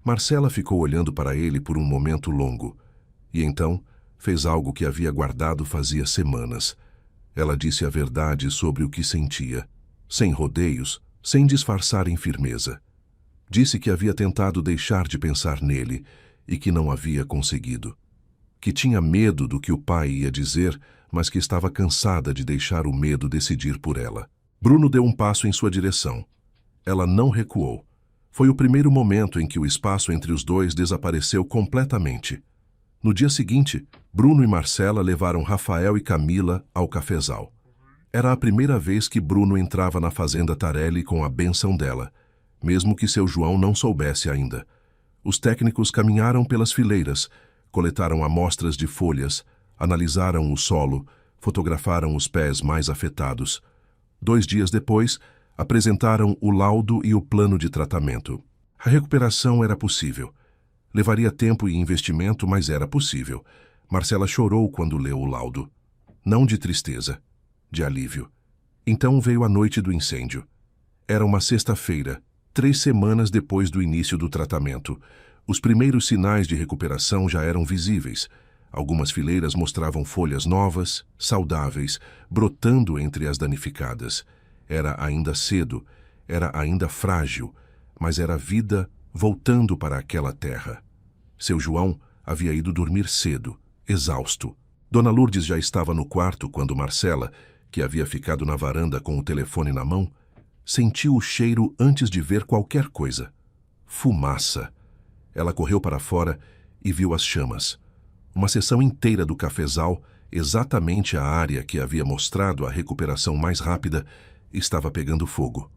Marcela ficou olhando para ele por um momento longo. E então fez algo que havia guardado fazia semanas. Ela disse a verdade sobre o que sentia, sem rodeios, sem disfarçar em firmeza. Disse que havia tentado deixar de pensar nele e que não havia conseguido. Que tinha medo do que o pai ia dizer, mas que estava cansada de deixar o medo decidir por ela. Bruno deu um passo em sua direção. Ela não recuou. Foi o primeiro momento em que o espaço entre os 2 desapareceu completamente. No dia seguinte, Bruno e Marcela levaram Rafael e Camila ao cafezal. Era a primeira vez que Bruno entrava na fazenda Tarelli com a bênção dela, mesmo que seu João não soubesse ainda. Os técnicos caminharam pelas fileiras, coletaram amostras de folhas, analisaram o solo, fotografaram os pés mais afetados. 2 dias depois, apresentaram o laudo e o plano de tratamento. A recuperação era possível. Levaria tempo e investimento, mas era possível. Marcela chorou quando leu o laudo. Não de tristeza, de alívio. Então veio a noite do incêndio. Era uma sexta-feira, 3 semanas depois do início do tratamento. Os primeiros sinais de recuperação já eram visíveis. Algumas fileiras mostravam folhas novas, saudáveis, brotando entre as danificadas. Era ainda cedo, era ainda frágil, mas era vida voltando para aquela terra. Seu João havia ido dormir cedo, exausto. Dona Lourdes já estava no quarto quando Marcela, que havia ficado na varanda com o telefone na mão, sentiu o cheiro antes de ver qualquer coisa. Fumaça. Ela correu para fora e viu as chamas. Uma seção inteira do cafezal, exatamente a área que havia mostrado a recuperação mais rápida, estava pegando fogo.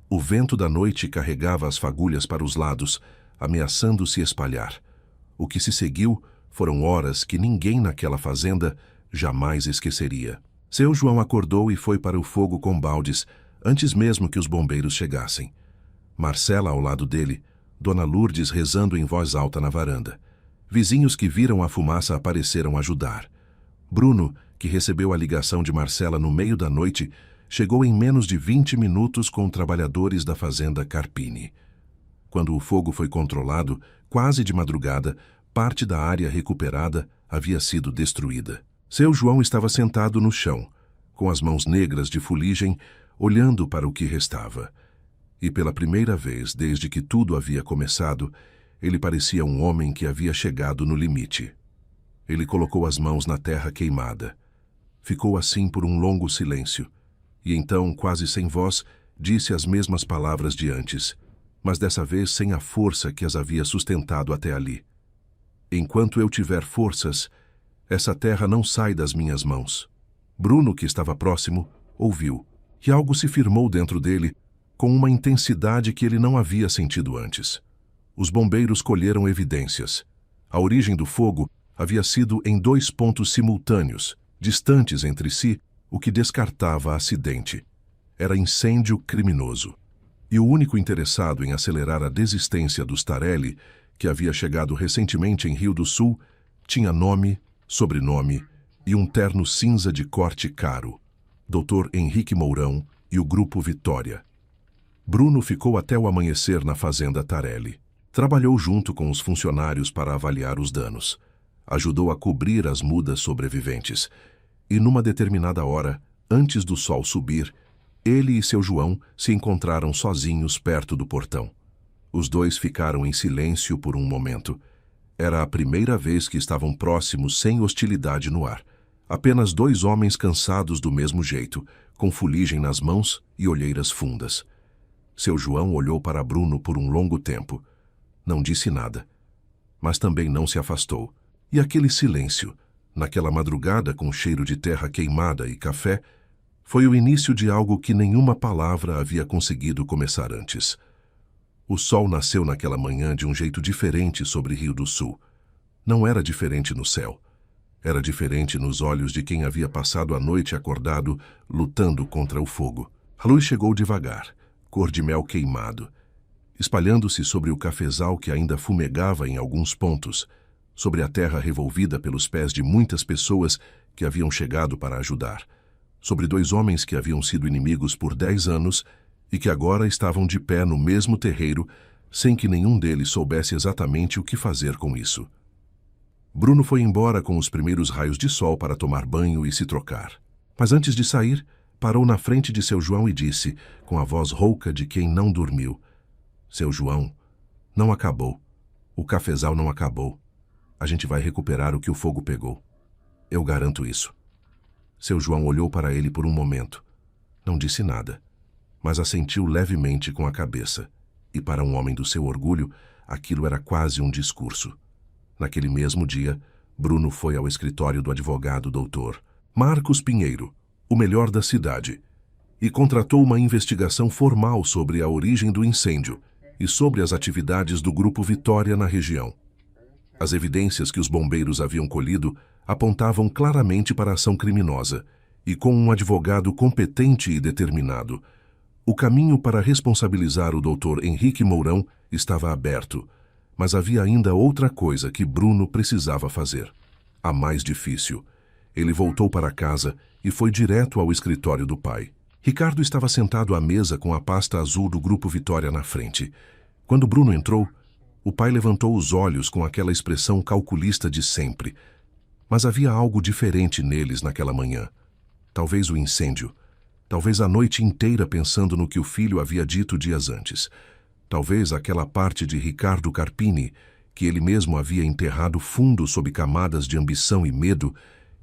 O vento da noite carregava as fagulhas para os lados, ameaçando se espalhar. O que se seguiu foram horas que ninguém naquela fazenda jamais esqueceria. Seu João acordou e foi para o fogo com baldes, antes mesmo que os bombeiros chegassem. Marcela ao lado dele, Dona Lourdes rezando em voz alta na varanda. Vizinhos que viram a fumaça apareceram ajudar. Bruno, que recebeu a ligação de Marcela no meio da noite, chegou em menos de 20 minutos com trabalhadores da fazenda Carpini. Quando o fogo foi controlado, quase de madrugada, parte da área recuperada havia sido destruída. Seu João estava sentado no chão, com as mãos negras de fuligem, olhando para o que restava. E pela primeira vez desde que tudo havia começado, ele parecia um homem que havia chegado no limite. Ele colocou as mãos na terra queimada. Ficou assim por um longo silêncio, e então, quase sem voz, disse as mesmas palavras de antes, mas dessa vez sem a força que as havia sustentado até ali. Enquanto eu tiver forças, essa terra não sai das minhas mãos. Bruno, que estava próximo, ouviu, e algo se firmou dentro dele com uma intensidade que ele não havia sentido antes. Os bombeiros colheram evidências. A origem do fogo havia sido em 2 pontos simultâneos, distantes entre si, o que descartava acidente. Era incêndio criminoso. E o único interessado em acelerar a desistência dos Tarelli, que havia chegado recentemente em Rio do Sul, tinha nome, sobrenome e um terno cinza de corte caro. Dr. Henrique Mourão e o Grupo Vitória. Bruno ficou até o amanhecer na fazenda Tarelli. Trabalhou junto com os funcionários para avaliar os danos. Ajudou a cobrir as mudas sobreviventes. E numa determinada hora, antes do sol subir, ele e seu João se encontraram sozinhos perto do portão. Os dois ficaram em silêncio por um momento. Era a primeira vez que estavam próximos sem hostilidade no ar. Apenas 2 homens cansados do mesmo jeito, com fuligem nas mãos e olheiras fundas. Seu João olhou para Bruno por um longo tempo. Não disse nada, mas também não se afastou. E aquele silêncio, naquela madrugada com cheiro de terra queimada e café, foi o início de algo que nenhuma palavra havia conseguido começar antes. O sol nasceu naquela manhã de um jeito diferente sobre Rio do Sul. Não era diferente no céu. Era diferente nos olhos de quem havia passado a noite acordado, lutando contra o fogo. A luz chegou devagar, cor de mel queimado, espalhando-se sobre o cafezal que ainda fumegava em alguns pontos, sobre a terra revolvida pelos pés de muitas pessoas que haviam chegado para ajudar, sobre 2 homens que haviam sido inimigos por 10 anos e que agora estavam de pé no mesmo terreiro, sem que nenhum deles soubesse exatamente o que fazer com isso. Bruno foi embora com os primeiros raios de sol para tomar banho e se trocar. Mas antes de sair, parou na frente de seu João e disse, com a voz rouca de quem não dormiu: Seu João, não acabou. O cafezal não acabou. A gente vai recuperar o que o fogo pegou. Eu garanto isso. Seu João olhou para ele por um momento. Não disse nada, mas assentiu levemente com a cabeça. E para um homem do seu orgulho, aquilo era quase um discurso. Naquele mesmo dia, Bruno foi ao escritório do advogado Dr. Marcos Pinheiro, o melhor da cidade, e contratou uma investigação formal sobre a origem do incêndio e sobre as atividades do Grupo Vitória na região. As evidências que os bombeiros haviam colhido apontavam claramente para a ação criminosa, e com um advogado competente e determinado, o caminho para responsabilizar o Dr. Henrique Mourão estava aberto, mas havia ainda outra coisa que Bruno precisava fazer. A mais difícil. Ele voltou para casa e foi direto ao escritório do pai. Ricardo estava sentado à mesa com a pasta azul do Grupo Vitória na frente. Quando Bruno entrou, o pai levantou os olhos com aquela expressão calculista de sempre. Mas havia algo diferente neles naquela manhã. Talvez o incêndio. Talvez a noite inteira pensando no que o filho havia dito dias antes. Talvez aquela parte de Ricardo Carpini, que ele mesmo havia enterrado fundo sob camadas de ambição e medo,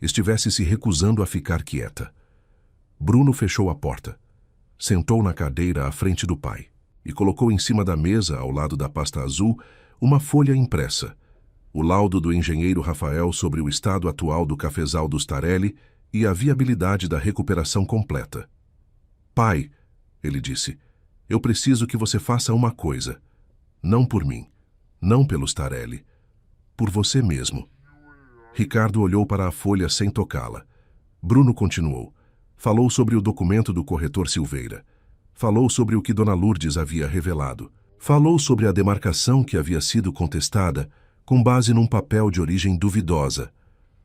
estivesse se recusando a ficar quieta. Bruno fechou a porta, sentou na cadeira à frente do pai e colocou em cima da mesa, ao lado da pasta azul, uma folha impressa, o laudo do engenheiro Rafael sobre o estado atual do cafezal dos Tarelli e a viabilidade da recuperação completa. Pai, ele disse, eu preciso que você faça uma coisa. Não por mim, não pelos Tarelli, por você mesmo. Ricardo olhou para a folha sem tocá-la. Bruno continuou. Falou sobre o documento do corretor Silveira. Falou sobre o que Dona Lourdes havia revelado. Falou sobre a demarcação que havia sido contestada com base num papel de origem duvidosa,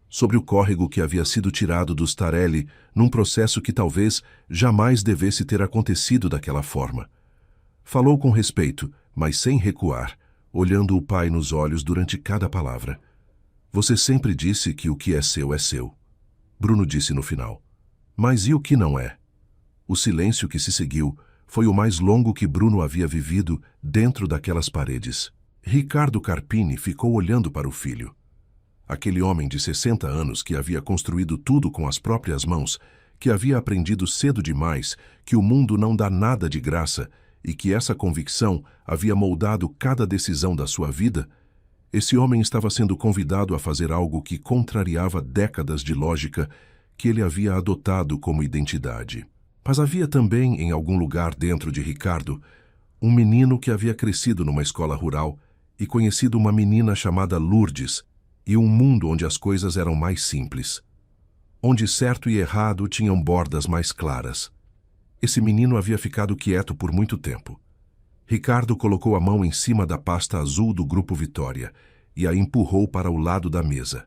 sobre o córrego que havia sido tirado dos Tarelli num processo que talvez jamais devesse ter acontecido daquela forma. Falou com respeito, mas sem recuar, olhando o pai nos olhos durante cada palavra. Você sempre disse que o que é seu é seu. Bruno disse no final. Mas e o que não é? O silêncio que se seguiu foi o mais longo que Bruno havia vivido dentro daquelas paredes. Ricardo Carpini ficou olhando para o filho. Aquele homem de 60 anos que havia construído tudo com as próprias mãos, que havia aprendido cedo demais que o mundo não dá nada de graça e que essa convicção havia moldado cada decisão da sua vida, esse homem estava sendo convidado a fazer algo que contrariava décadas de lógica que ele havia adotado como identidade. Mas havia também, em algum lugar dentro de Ricardo, um menino que havia crescido numa escola rural e conhecido uma menina chamada Lourdes, e um mundo onde as coisas eram mais simples, onde certo e errado tinham bordas mais claras. Esse menino havia ficado quieto por muito tempo. Ricardo colocou a mão em cima da pasta azul do Grupo Vitória e a empurrou para o lado da mesa.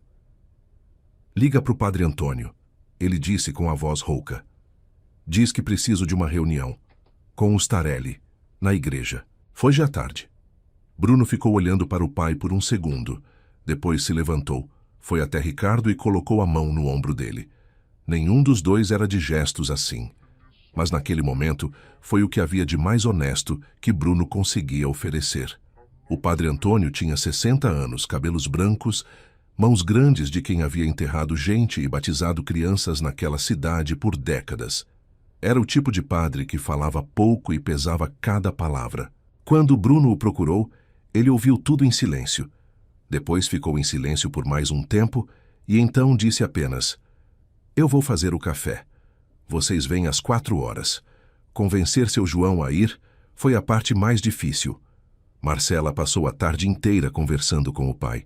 Liga para o Padre Antônio, ele disse com a voz rouca. Diz que preciso de uma reunião, com os Tarelli, na igreja. Foi já tarde. Bruno ficou olhando para o pai por um segundo. Depois se levantou, foi até Ricardo e colocou a mão no ombro dele. Nenhum dos dois era de gestos assim. Mas naquele momento foi o que havia de mais honesto que Bruno conseguia oferecer. O Padre Antônio tinha 60 anos, cabelos brancos, mãos grandes de quem havia enterrado gente e batizado crianças naquela cidade por décadas. Era o tipo de padre que falava pouco e pesava cada palavra. Quando Bruno o procurou, ele ouviu tudo em silêncio. Depois ficou em silêncio por mais um tempo e então disse apenas: Eu vou fazer o café. Vocês vêm às 4 horas. Convencer seu João a ir foi a parte mais difícil. Marcela passou a tarde inteira conversando com o pai.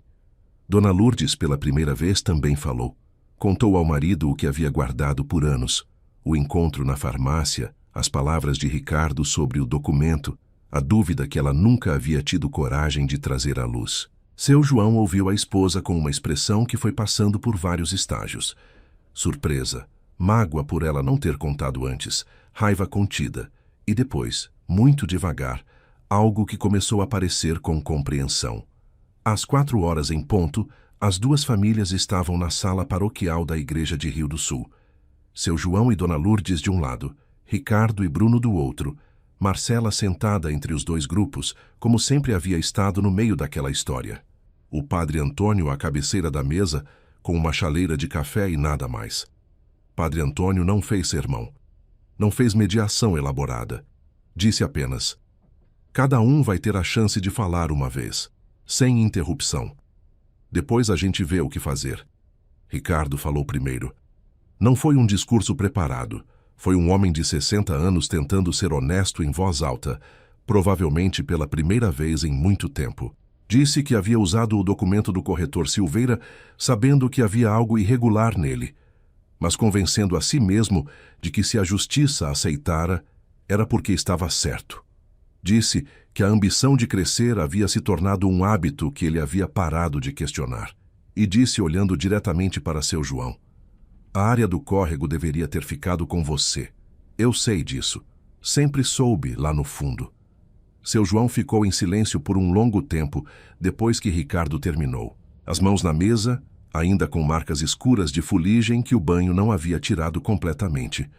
Dona Lourdes, pela primeira vez, também falou. Contou ao marido o que havia guardado por anos. O encontro na farmácia, as palavras de Ricardo sobre o documento, a dúvida que ela nunca havia tido coragem de trazer à luz. Seu João ouviu a esposa com uma expressão que foi passando por vários estágios. Surpresa, mágoa por ela não ter contado antes, raiva contida, e depois, muito devagar, algo que começou a aparecer com compreensão. Às 4 horas em ponto, as duas famílias estavam na sala paroquial da igreja de Rio do Sul. Seu João e Dona Lourdes de um lado, Ricardo e Bruno do outro, Marcela sentada entre os dois grupos, como sempre havia estado no meio daquela história. O Padre Antônio à cabeceira da mesa, com uma chaleira de café e nada mais. Padre Antônio não fez sermão. Não fez mediação elaborada. Disse apenas: Cada um vai ter a chance de falar uma vez, sem interrupção. Depois a gente vê o que fazer. Ricardo falou primeiro. Não foi um discurso preparado. Foi um homem de 60 anos tentando ser honesto em voz alta, provavelmente pela primeira vez em muito tempo. Disse que havia usado o documento do corretor Silveira, sabendo que havia algo irregular nele, mas convencendo a si mesmo de que se a justiça aceitara, era porque estava certo. Disse que a ambição de crescer havia se tornado um hábito que ele havia parado de questionar. E disse olhando diretamente para seu João: A área do córrego deveria ter ficado com você. Eu sei disso. Sempre soube lá no fundo. Seu João ficou em silêncio por um longo tempo depois que Ricardo terminou. As mãos na mesa, ainda com marcas escuras de fuligem que o banho não havia tirado completamente.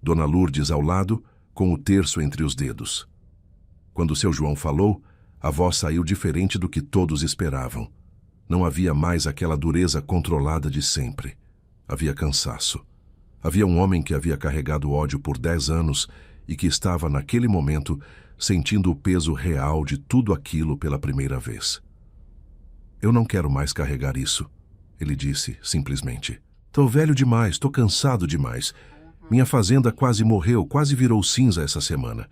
Dona Lourdes ao lado, com o terço entre os dedos. Quando seu João falou, a voz saiu diferente do que todos esperavam. Não havia mais aquela dureza controlada de sempre. Havia cansaço. Havia um homem que havia carregado ódio por 10 anos e que estava, naquele momento, sentindo o peso real de tudo aquilo pela primeira vez. Eu não quero mais carregar isso, ele disse, simplesmente. Tô velho demais, tô cansado demais. Minha fazenda quase morreu, quase virou cinza essa semana.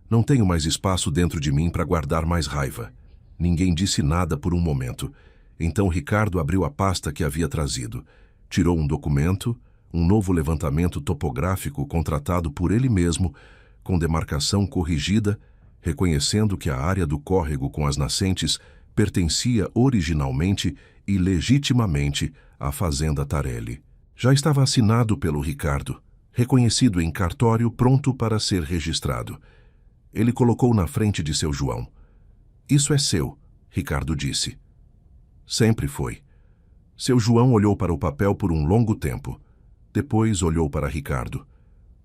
Não tenho mais espaço dentro de mim para guardar mais raiva. Ninguém disse nada por um momento. Então Ricardo abriu a pasta que havia trazido. Tirou um documento, um novo levantamento topográfico contratado por ele mesmo, com demarcação corrigida, reconhecendo que a área do córrego com as nascentes pertencia originalmente e legitimamente à Fazenda Tarelli. Já estava assinado pelo Ricardo, reconhecido em cartório, pronto para ser registrado. Ele colocou na frente de seu João. "Isso é seu", Ricardo disse. Sempre foi. Seu João olhou para o papel por um longo tempo. Depois olhou para Ricardo.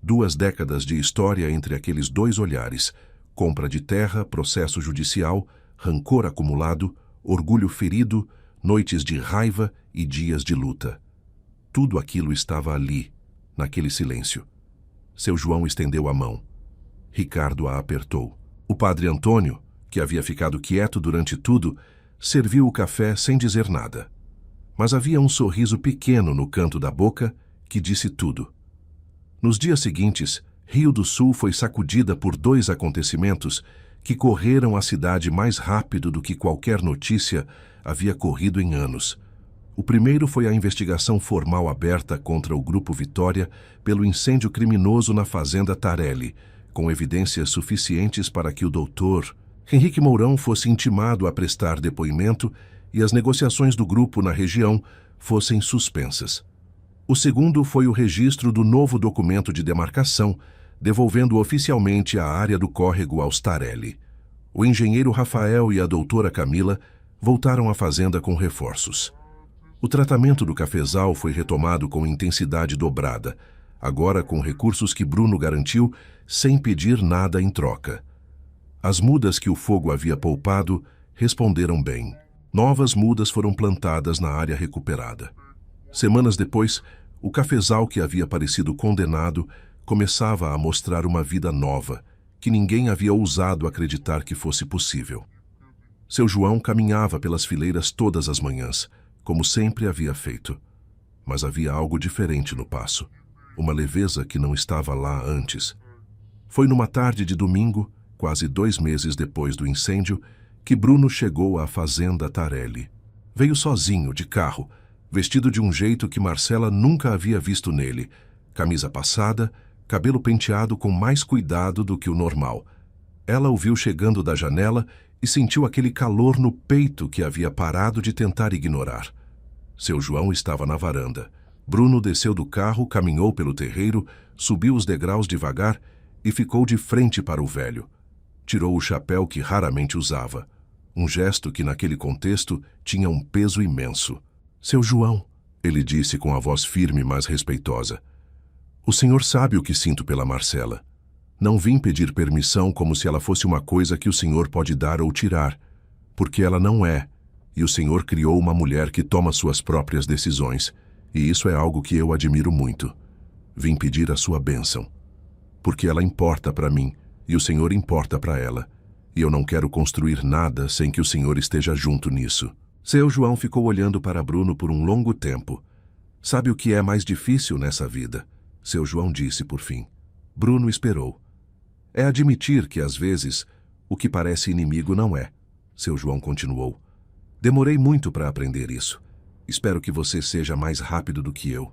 2 décadas de história entre aqueles 2 olhares: compra de terra, processo judicial, rancor acumulado, orgulho ferido, noites de raiva e dias de luta. Tudo aquilo estava ali, naquele silêncio. Seu João estendeu a mão. Ricardo a apertou. O padre Antônio, que havia ficado quieto durante tudo, serviu o café sem dizer nada. Mas havia um sorriso pequeno no canto da boca que disse tudo. Nos dias seguintes, Rio do Sul foi sacudida por 2 acontecimentos que correram a cidade mais rápido do que qualquer notícia havia corrido em anos. O primeiro foi a investigação formal aberta contra o Grupo Vitória pelo incêndio criminoso na Fazenda Tarelli, com evidências suficientes para que o doutor Henrique Mourão fosse intimado a prestar depoimento e as negociações do grupo na região fossem suspensas. O segundo foi o registro do novo documento de demarcação, devolvendo oficialmente a área do córrego aos Tarelli. O engenheiro Rafael e a doutora Camila voltaram à fazenda com reforços. O tratamento do cafezal foi retomado com intensidade dobrada, agora com recursos que Bruno garantiu sem pedir nada em troca. As mudas que o fogo havia poupado responderam bem. Novas mudas foram plantadas na área recuperada. Semanas depois, o cafezal que havia parecido condenado começava a mostrar uma vida nova, que ninguém havia ousado acreditar que fosse possível. Seu João caminhava pelas fileiras todas as manhãs, como sempre havia feito. Mas havia algo diferente no passo, uma leveza que não estava lá antes. Foi numa tarde de domingo, quase 2 meses depois do incêndio, que Bruno chegou à Fazenda Tarelli. Veio sozinho, de carro, vestido de um jeito que Marcela nunca havia visto nele, camisa passada, cabelo penteado com mais cuidado do que o normal. Ela o viu chegando da janela e sentiu aquele calor no peito que havia parado de tentar ignorar. Seu João estava na varanda. Bruno desceu do carro, caminhou pelo terreiro, subiu os degraus devagar e ficou de frente para o velho. Tirou o chapéu que raramente usava, um gesto que naquele contexto tinha um peso imenso. "Seu João", ele disse com a voz firme, mas respeitosa, "o senhor sabe o que sinto pela Marcela. Não vim pedir permissão como se ela fosse uma coisa que o senhor pode dar ou tirar, porque ela não é, e o senhor criou uma mulher que toma suas próprias decisões, e isso é algo que eu admiro muito. Vim pedir a sua bênção, porque ela importa para mim, e o senhor importa para ela, e eu não quero construir nada sem que o senhor esteja junto nisso." Seu João ficou olhando para Bruno por um longo tempo. "Sabe o que é mais difícil nessa vida?" Seu João disse por fim. Bruno esperou. "É admitir que, às vezes, o que parece inimigo não é." Seu João continuou. "Demorei muito para aprender isso. Espero que você seja mais rápido do que eu."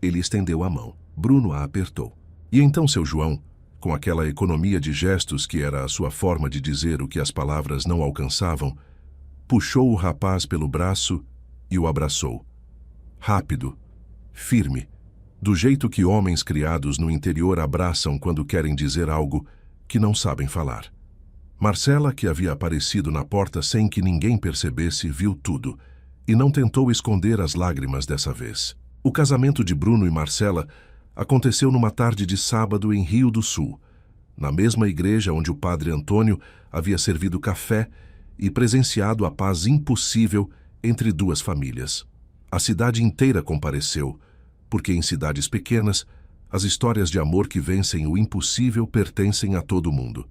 Ele estendeu a mão. Bruno a apertou. E então seu João, com aquela economia de gestos que era a sua forma de dizer o que as palavras não alcançavam, puxou o rapaz pelo braço e o abraçou. Rápido, firme, do jeito que homens criados no interior abraçam quando querem dizer algo que não sabem falar. Marcela, que havia aparecido na porta sem que ninguém percebesse, viu tudo e não tentou esconder as lágrimas dessa vez. O casamento de Bruno e Marcela aconteceu numa tarde de sábado em Rio do Sul, na mesma igreja onde o padre Antônio havia servido café e presenciado a paz impossível entre 2 famílias. A cidade inteira compareceu, porque em cidades pequenas, as histórias de amor que vencem o impossível pertencem a todo mundo.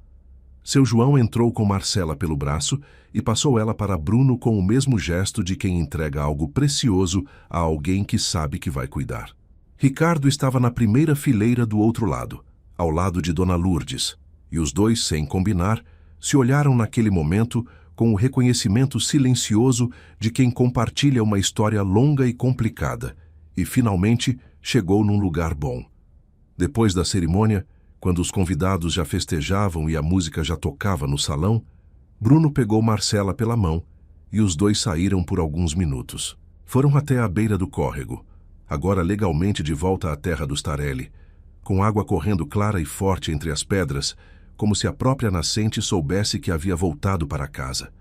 Seu João entrou com Marcela pelo braço e passou ela para Bruno com o mesmo gesto de quem entrega algo precioso a alguém que sabe que vai cuidar. Ricardo estava na primeira fileira do outro lado, ao lado de Dona Lourdes, e os 2, sem combinar, se olharam naquele momento com o reconhecimento silencioso de quem compartilha uma história longa e complicada, e finalmente chegou num lugar bom. Depois da cerimônia, quando os convidados já festejavam e a música já tocava no salão, Bruno pegou Marcela pela mão e os dois saíram por alguns minutos. Foram até a beira do córrego, agora legalmente de volta à terra dos Tarelli, com água correndo clara e forte entre as pedras, como se a própria nascente soubesse que havia voltado para casa.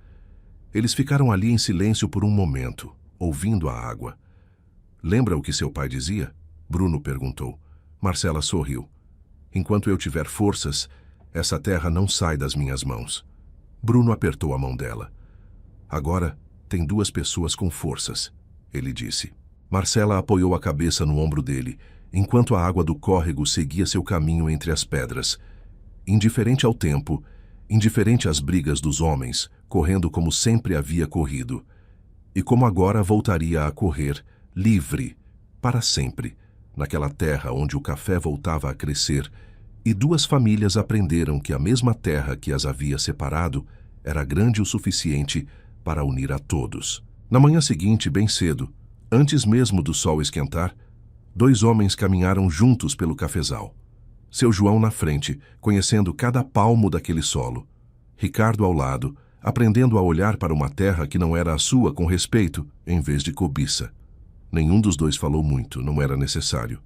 Eles ficaram ali em silêncio por um momento, ouvindo a água. Lembra o que seu pai dizia? Bruno perguntou. Marcela sorriu. Enquanto eu tiver forças, essa terra não sai das minhas mãos. Bruno apertou a mão dela. Agora tem duas pessoas com forças, ele disse. Marcela apoiou a cabeça no ombro dele, enquanto a água do córrego seguia seu caminho entre as pedras. Indiferente ao tempo, indiferente às brigas dos homens, correndo como sempre havia corrido. E como agora voltaria a correr, livre, para sempre, naquela terra onde o café voltava a crescer, e duas famílias aprenderam que a mesma terra que as havia separado era grande o suficiente para unir a todos. Na manhã seguinte, bem cedo, antes mesmo do sol esquentar, dois homens caminharam juntos pelo cafezal. Seu João na frente, conhecendo cada palmo daquele solo. Ricardo ao lado, aprendendo a olhar para uma terra que não era a sua com respeito, em vez de cobiça. Nenhum dos dois falou muito, não era necessário.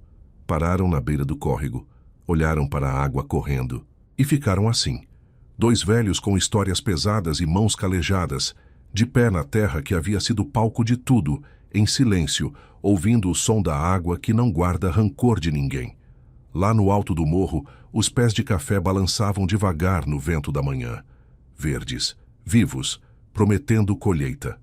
Pararam na beira do córrego, olharam para a água correndo e ficaram assim. Dois velhos com histórias pesadas e mãos calejadas, de pé na terra que havia sido palco de tudo, em silêncio, ouvindo o som da água que não guarda rancor de ninguém. Lá no alto do morro, os pés de café balançavam devagar no vento da manhã. Verdes, vivos, prometendo colheita.